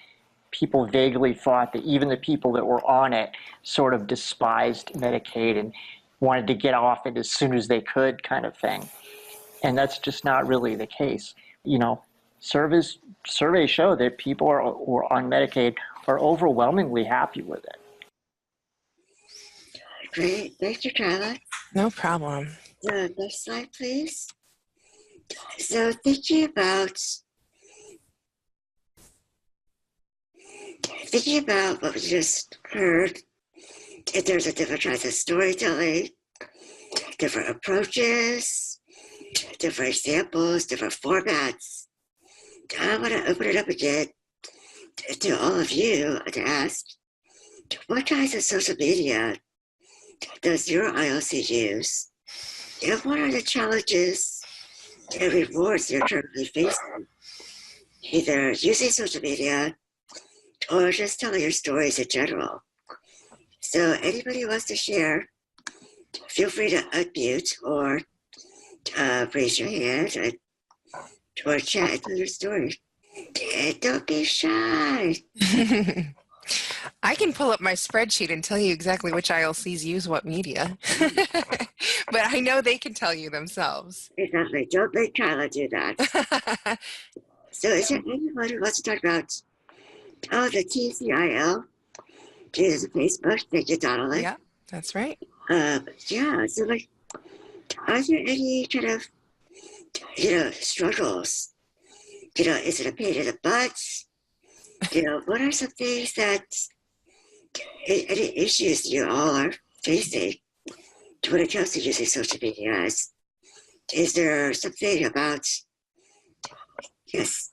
F: people vaguely thought that even the people that were on it sort of despised Medicaid and wanted to get off it as soon as they could, kind of thing. And that's just not really the case. Surveys show that people who are on Medicaid are overwhelmingly happy with it.
B: Great. Thank you, Carla.
A: No problem.
B: Next slide, please. So thinking about what we just heard, if there's a different kinds of storytelling, different approaches, different examples, different formats, I want to open it up again to all of you to ask, what kinds of social media does your ILC use? And what are the challenges and rewards you're currently facing? Either using social media or just telling your stories in general. So anybody who wants to share, feel free to unmute or raise your hand or chat and tell your story. And don't be shy.
A: I can pull up my spreadsheet and tell you exactly which ILCs use what media. But I know they can tell you themselves.
B: Exactly. Don't make Kyla do that. So is there anyone who wants to talk about, the TCIL? Jesus, Facebook. Thank you, Donald.
A: Yeah, that's right.
B: Yeah, so like, are there any kind of, struggles? Is it a pain in the butt? What are some things that, any issues you all are facing when it comes to using social media? Is there something about, yes,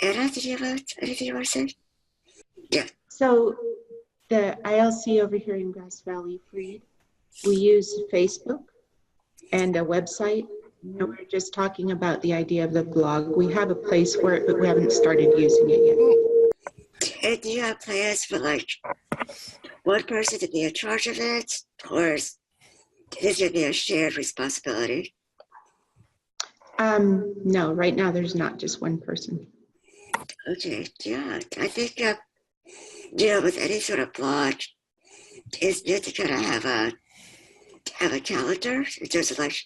B: Anna, did you have anything you want to say? Yeah.
D: So the ILC over here in Grass Valley, Freed, we use Facebook and a website. And we're just talking about the idea of the blog. We have a place for it, but we haven't started using it yet.
B: And do you have plans for like one person to be in charge of it, or is it going to be a shared responsibility?
D: No, right now there's not just one person.
B: Okay, yeah, I think with any sort of blog, it's good to kind of have a calendar in terms of like,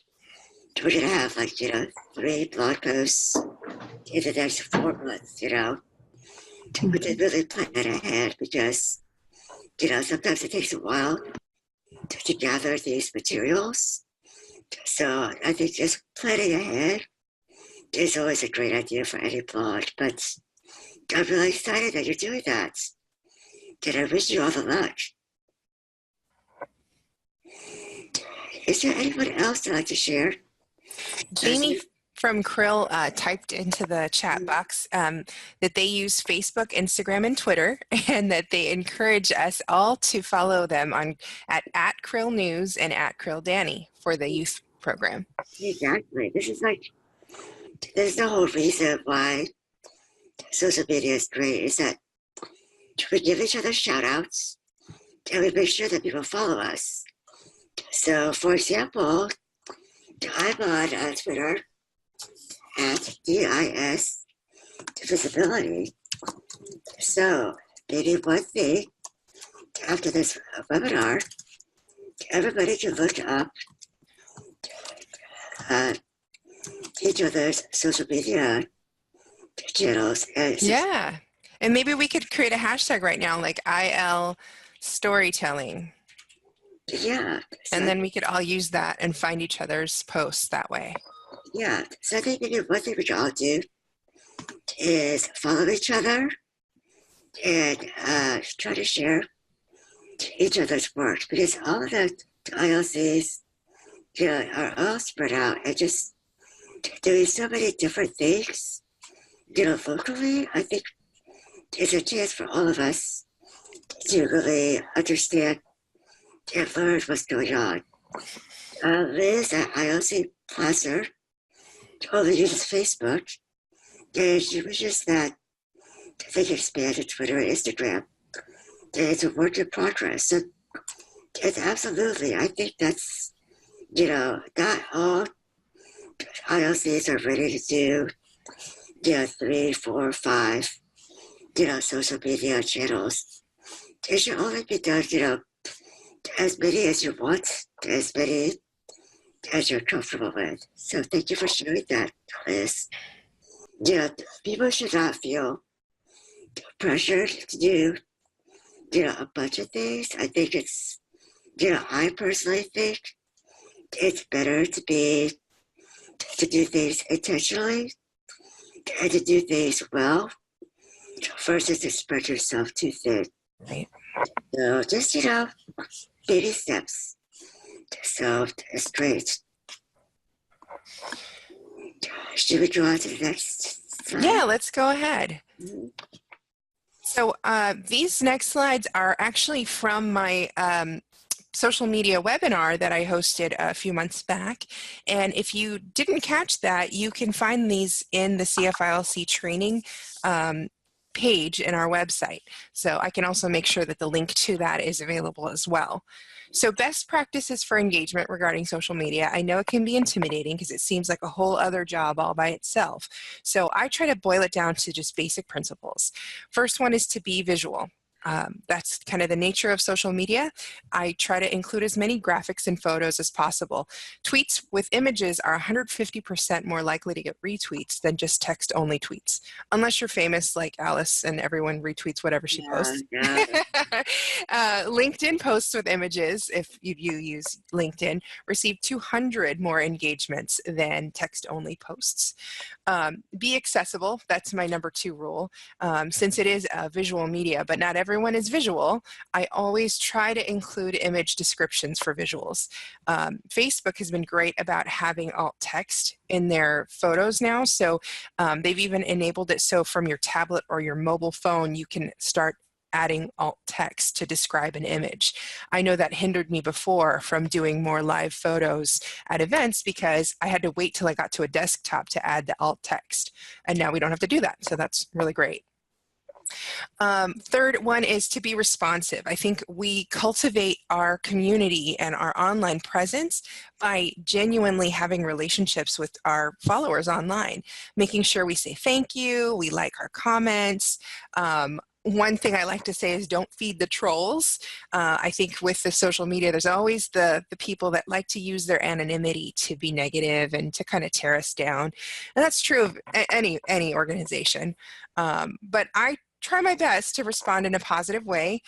B: we're gonna have like 3 blog posts in the next 4 months, but to really plan ahead, because sometimes it takes a while to gather these materials. So I think just planning ahead is always a great idea for any blog. But I'm really excited that you're doing that, and I wish you all the luck. Is there anyone else that'd like to share?
A: Jamie from Krill typed into the chat box that they use Facebook, Instagram, and Twitter, and that they encourage us all to follow them at Krill News and at Krill Danny for the youth program.
B: Exactly. This is the whole reason why social media is great, is that we give each other shout outs and we make sure that people follow us. So, for example, I'm on Twitter at DIS Visibility. So maybe one thing after this webinar, everybody can look up each other's social media channels.
A: Yeah. And maybe we could create a hashtag right now, like IL storytelling.
B: Yeah. So,
A: and then we could all use that and find each other's posts that way.
B: Yeah. So I think maybe one thing we can all do is follow each other and try to share each other's work, because all of the ILCs, are all spread out and just doing so many different things, locally. I think it's a chance for all of us to really understand and learn what's going on Liz at IOC Placer only uses Facebook, and she wishes that they could expand to Twitter and Instagram. And it's a work in progress. So it's absolutely, I think that's, not all IOCs are ready to do, 3, 4, 5, social media channels. It should only be done, as many as you want, as many as you're comfortable with. So thank you for sharing that, Liz. People should not feel pressured to do, a bunch of things. I think it's, I personally think it's better to do things intentionally and to do things well versus to spread yourself too thin.
A: Right.
B: So just, baby steps. So it's great. Should we go on to the next slide?
A: Yeah, let's go ahead.
B: Mhm.
A: So these next slides are actually from my social media webinar that I hosted a few months back. And if you didn't catch that, you can find these in the CFILC training page in our website. So I can also make sure that the link to that is available as well. So best practices for engagement regarding social media. I know it can be intimidating because it seems like a whole other job all by itself. So I try to boil it down to just basic principles. First one is to be visual. That's kind of the nature of social media. I try to include as many graphics and photos as possible. Tweets with images are 150% more likely to get retweets than just text-only tweets, unless you're famous like Alice and everyone retweets whatever she posts.
B: Yeah.
A: LinkedIn posts with images, if you use LinkedIn, receive 200 more engagements than text-only posts. Be accessible. That's my number 2 rule. Since it is a visual media, but not everyone is visual, I always try to include image descriptions for visuals. Facebook has been great about having alt text in their photos now. So they've even enabled it so from your tablet or your mobile phone, you can start adding alt text to describe an image. I know that hindered me before from doing more live photos at events because I had to wait till I got to a desktop to add the alt text. And now we don't have to do that. So that's really great. Third one is to be responsive. I think we cultivate our community and our online presence by genuinely having relationships with our followers online, making sure we say thank you, we like our comments. One thing I like to say is don't feed the trolls. I think with the social media, there's always the people that like to use their anonymity to be negative and to kind of tear us down. And that's true of any organization. But I try my best to respond in a positive way.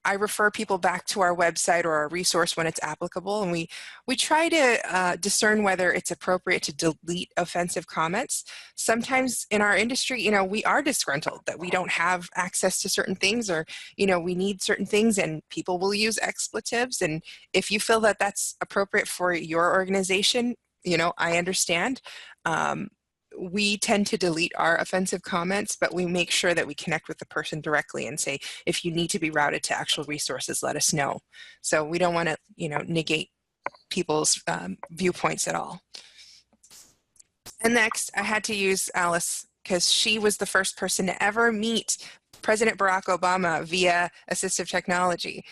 A: I refer people back to our website or our resource when it's applicable, and we try to discern whether it's appropriate to delete offensive comments. Sometimes in our industry, we are disgruntled that we don't have access to certain things, or we need certain things, and people will use expletives. And if you feel that that's appropriate for your organization, I understand. We tend to delete our offensive comments, but we make sure that we connect with the person directly and say, if you need to be routed to actual resources, let us know. So we don't want to, negate people's viewpoints at all. And next, I had to use Alice because she was the first person to ever meet President Barack Obama via assistive technology.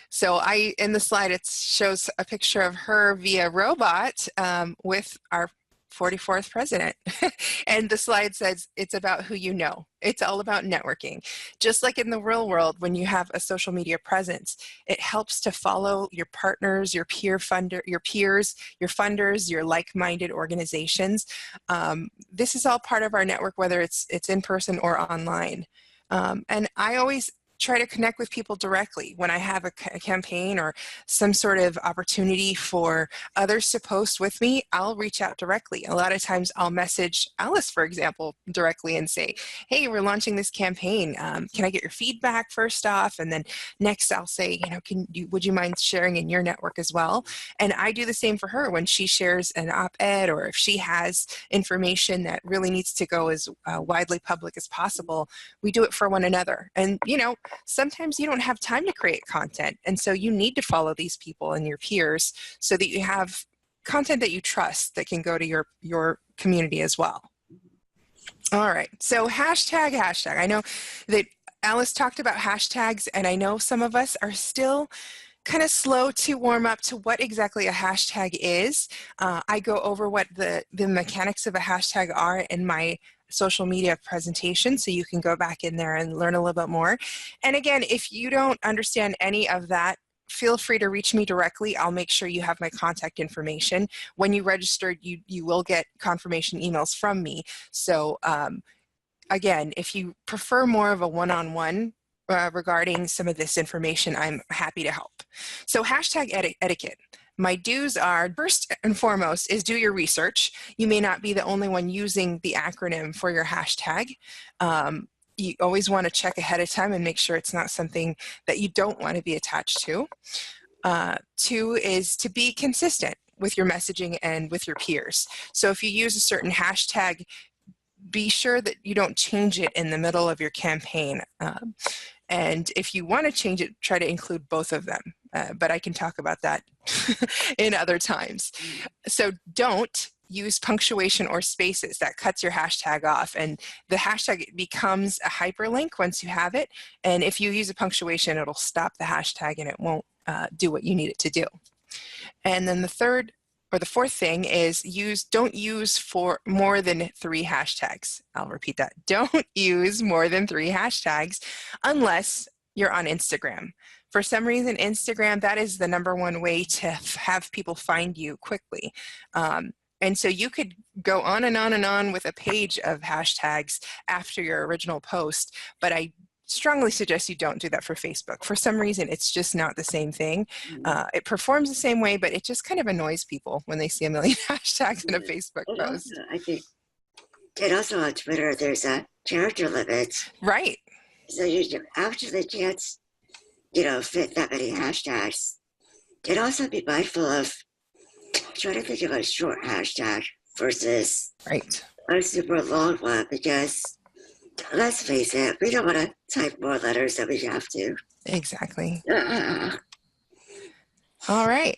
A: So in the slide, it shows a picture of her via robot with our 44th president. And the slide says, it's about who you know. It's all about networking. Just like in the real world, when you have a social media presence, it helps to follow your partners, your peers, your funders, your like-minded organizations. This is all part of our network, whether it's in person or online. And I always try to connect with people directly when I have a campaign or some sort of opportunity for others to post with me. I'll reach out directly. A lot of times I'll message Alice, for example, directly and say, hey, we're launching this campaign. Can I get your feedback first off? And then next I'll say, would you mind sharing in your network as well? And I do the same for her when she shares an op-ed, or if she has information that really needs to go as widely public as possible, we do it for one another. And, sometimes you don't have time to create content. And so you need to follow these people and your peers so that you have content that you trust that can go to your community as well. All right, so hashtag. I know that Alice talked about hashtags, and I know some of us are still kind of slow to warm up to what exactly a hashtag is. I go over what the mechanics of a hashtag are in my social media presentation, so you can go back in there and learn a little bit more. And again, if you don't understand any of that, feel free to reach me directly. I'll make sure you have my contact information. When you registered, you will get confirmation emails from me. So again, if you prefer more of a one-on-one regarding some of this information, I'm happy to help. So hashtag etiquette. My do's are, first and foremost, is do your research. You may not be the only one using the acronym for your hashtag. You always want to check ahead of time and make sure it's not something that you don't want to be attached to. 2 is to be consistent with your messaging and with your peers. So if you use a certain hashtag, be sure that you don't change it in the middle of your campaign. And if you want to change it, try to include both of them. But I can talk about that in other times. So don't use punctuation or spaces. That cuts your hashtag off. And the hashtag becomes a hyperlink once you have it. And if you use a punctuation, it'll stop the hashtag and it won't do what you need it to do. And then the third or the fourth thing is don't use for more than 3 hashtags. I'll repeat that. Don't use more than 3 hashtags unless you're on Instagram. For some reason, Instagram, that is the #1 way to have people find you quickly. And so you could go on and on and on with a page of hashtags after your original post, but I strongly suggest you don't do that for Facebook. For some reason, it's just not the same thing. It performs the same way, but it just kind of annoys people when they see a million hashtags in a Facebook post.
B: Also, I think that also on Twitter, there's a character limit.
A: Right.
B: So you actually can't, fit that many hashtags. And also be mindful of trying to think of a short hashtag versus a super long one, because let's face it, we don't want to type more letters than we have to.
A: Exactly. All right.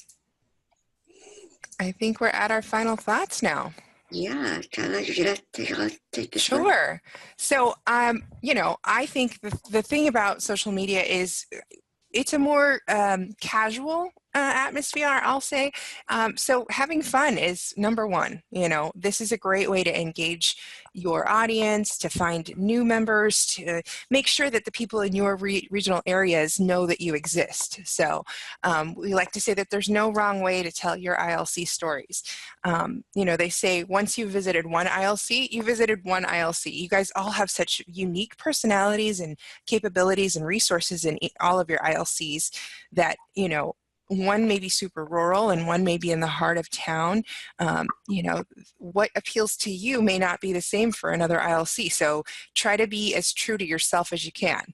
A: I think we're at our final thoughts now.
B: Yeah, Kyla, you're going to take this one.
A: Sure. So, I think the thing about social media is it's a more casual atmosphere, I'll say. So having fun is #1. This is a great way to engage your audience, to find new members, to make sure that the people in your regional areas know that you exist. So we like to say that there's no wrong way to tell your ILC stories. They say once you've visited one ILC, you visited one ILC. You guys all have such unique personalities and capabilities and resources in all of your ILCs that, one may be super rural and one may be in the heart of town. What appeals to you may not be the same for another ILC. So try to be as true to yourself as you can.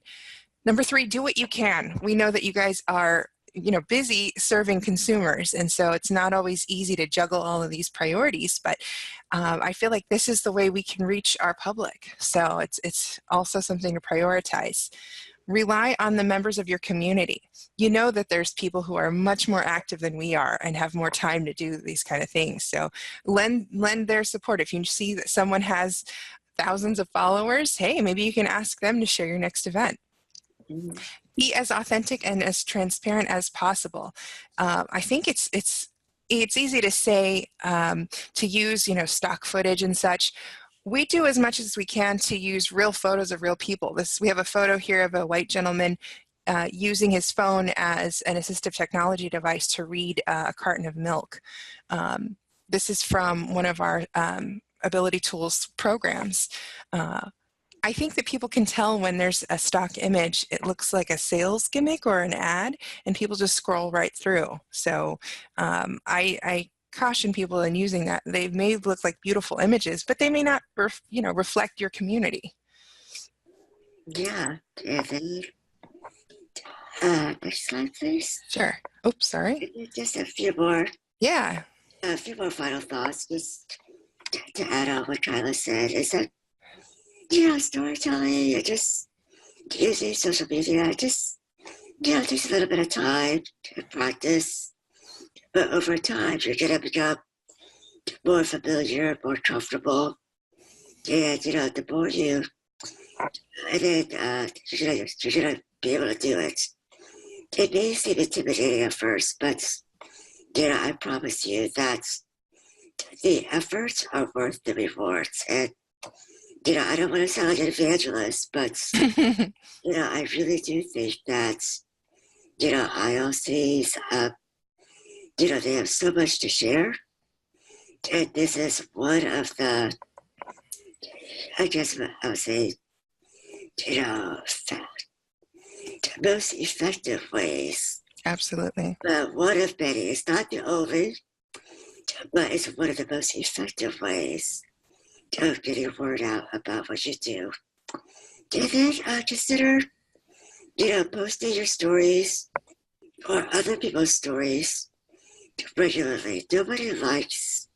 A: #3, do what you can. We know that you guys are busy serving consumers, and so it's not always easy to juggle all of these priorities, but I feel like this is the way we can reach our public. So it's also something to prioritize. Rely on the members of your community. You know that there's people who are much more active than we are and have more time to do these kind of things. So lend their support. If you see that someone has thousands of followers, hey, maybe you can ask them to share your next event. Be as authentic and as transparent as possible. I think it's easy to say to use stock footage and such. We do as much as we can to use real photos of real people. We have a photo here of a white gentleman using his phone as an assistive technology device to read a carton of milk. This is from one of our Ability Tools programs. I think that people can tell when there's a stock image, it looks like a sales gimmick or an ad, and people just scroll right through. So I caution people in using that. They may look like beautiful images, but they may not reflect your community.
B: Yeah. Next slide, please.
A: Sure. Oops, sorry.
B: Just a few more.
A: Yeah.
B: A few more final thoughts, just to add on what Kyla said, is that storytelling, using social media just, it takes a little bit of time to practice. But over time, you're going to become more familiar, more comfortable. And, the more you, and then you're gonna be able to do it. It may seem intimidating at first, but, I promise you that the efforts are worth the rewards. And, I don't want to sound like an evangelist, but, I really do think that, ILCs, they have so much to share. And this is one of the, I guess I would say, most effective ways.
A: Absolutely.
B: But one of many. It's not the only, but it's one of the most effective ways of getting word out about what you do. And then consider, posting your stories or other people's stories regularly. Nobody likes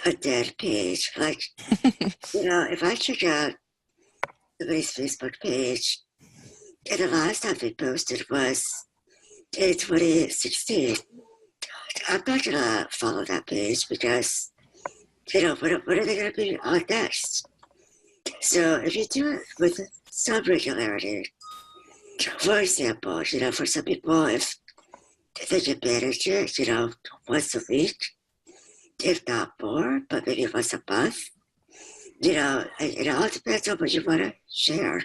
B: a dead page. Like, if I check out somebody's Facebook page, and the last time they posted was in 2016, I'm not gonna follow that page because, what are they gonna be on next? So if you do it with some regularity, for example, for some people, if they can manage it, once a week, if not more, but maybe once a month, it all depends on what you want to share.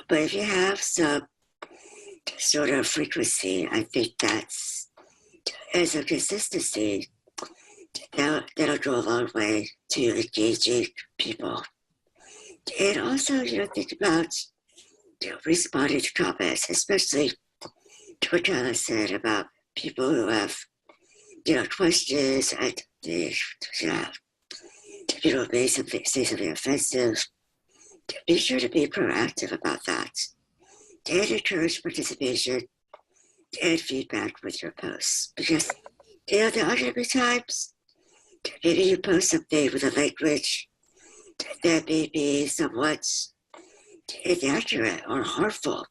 B: But if you have some sort of frequency, I think that's, as a consistency, that'll go a long way to engaging people. And also, think about, responding to comments, especially what Tyler said about people who have, questions and they, may say something offensive. Be sure to be proactive about that and encourage participation and feedback with your posts. Because, there are going to be times maybe you post something with a language that may be somewhat inaccurate or harmful,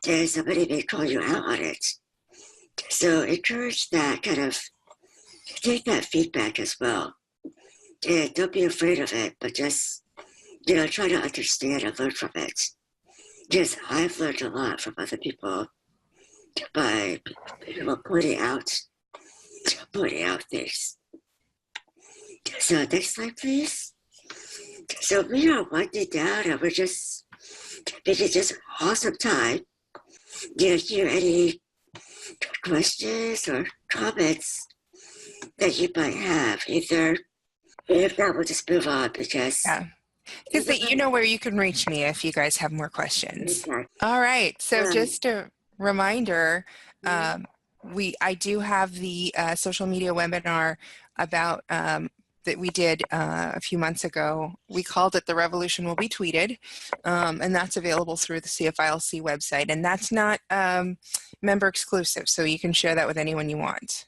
B: and somebody may call you out on it. So encourage that kind of, take that feedback as well. And don't be afraid of it, but just, try to understand and learn from it. Because I've learned a lot from other people by people pointing out things. So next slide, please. So we are winding down and we're just making just awesome time. Hear any questions or comments that you might have? Either, if not, we'll just move on because.
A: Yeah. Because you know where you can reach me if you guys have more questions.
B: Okay.
A: All right. So just a reminder, I do have the social media webinar about that we did a few months ago. We called it "The Revolution Will Be Tweeted," and that's available through the CFILC website. And that's not member exclusive, so you can share that with anyone you want.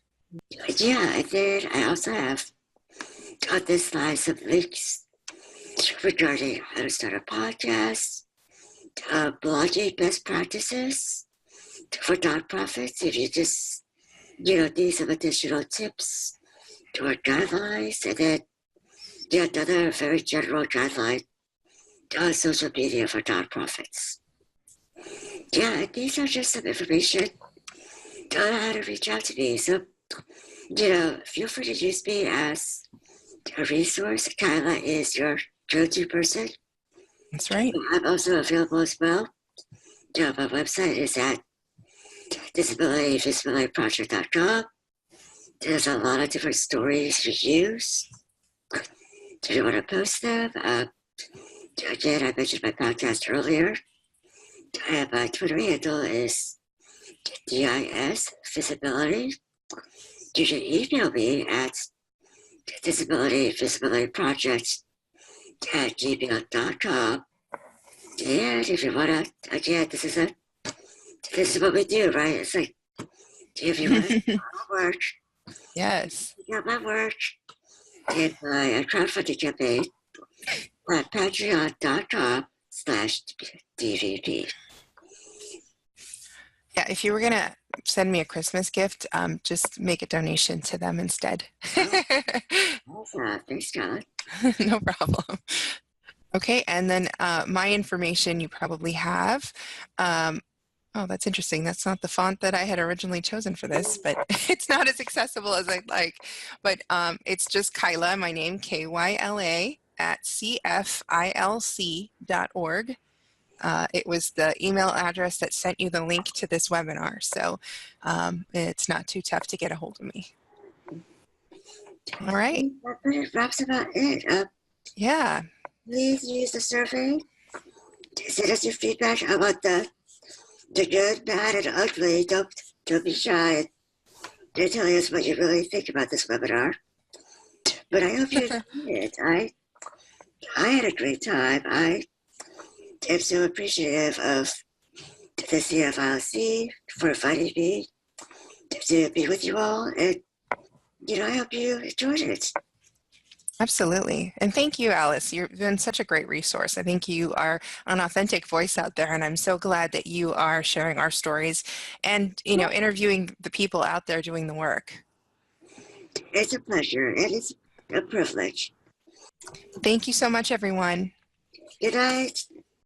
B: Yeah, I did. I also have got this slide some links regarding how to start a podcast, blogging best practices for nonprofits. If you just, need some additional tips or guidelines, and then, another very general guideline on social media for nonprofits. Yeah, these are just some information on how to reach out to me. So, feel free to use me as a resource. Kyla is your go-to person.
A: That's right.
B: I'm also available as well. My website is at disabilityvisibleproject.com. There's a lot of different stories to use. Do you want to post them? Again, I mentioned my podcast earlier. And my Twitter handle is DIS Visibility. You can email me at disabilityproject@gmail.com. And if you want to, again, this is what we do, right? It's like, if you want to see my work,
A: Yes.
B: you got my work in my crowdfunding campaign at patreon.com/CFILC DVP.
A: Yeah, if you were going to send me a Christmas gift, just make a donation to them instead.
B: Thanks, Scott.
A: No problem. Okay, and then my information you probably have. Oh, that's interesting. That's not the font that I had originally chosen for this, but it's not as accessible as I'd like. But it's just Kyla, my name, Kyla, at CFILC.org. It was the email address that sent you the link to this webinar, so it's not too tough to get a hold of me. All right.
B: That wraps about it.
A: Yeah.
B: Please use the survey to send us your feedback about the good, bad, and ugly. Don't be shy. They're telling us what you really think about this webinar. But I hope you enjoyed it. I had a great time. I am so appreciative of the CFILC for inviting me to be with you all. And, I hope you enjoyed it.
A: Absolutely. And thank you, Alice. You've been such a great resource. I think you are an authentic voice out there, and I'm so glad that you are sharing our stories and, interviewing the people out there doing the work.
B: It's a pleasure, and it's a privilege.
A: Thank you so much, everyone.
B: Good night.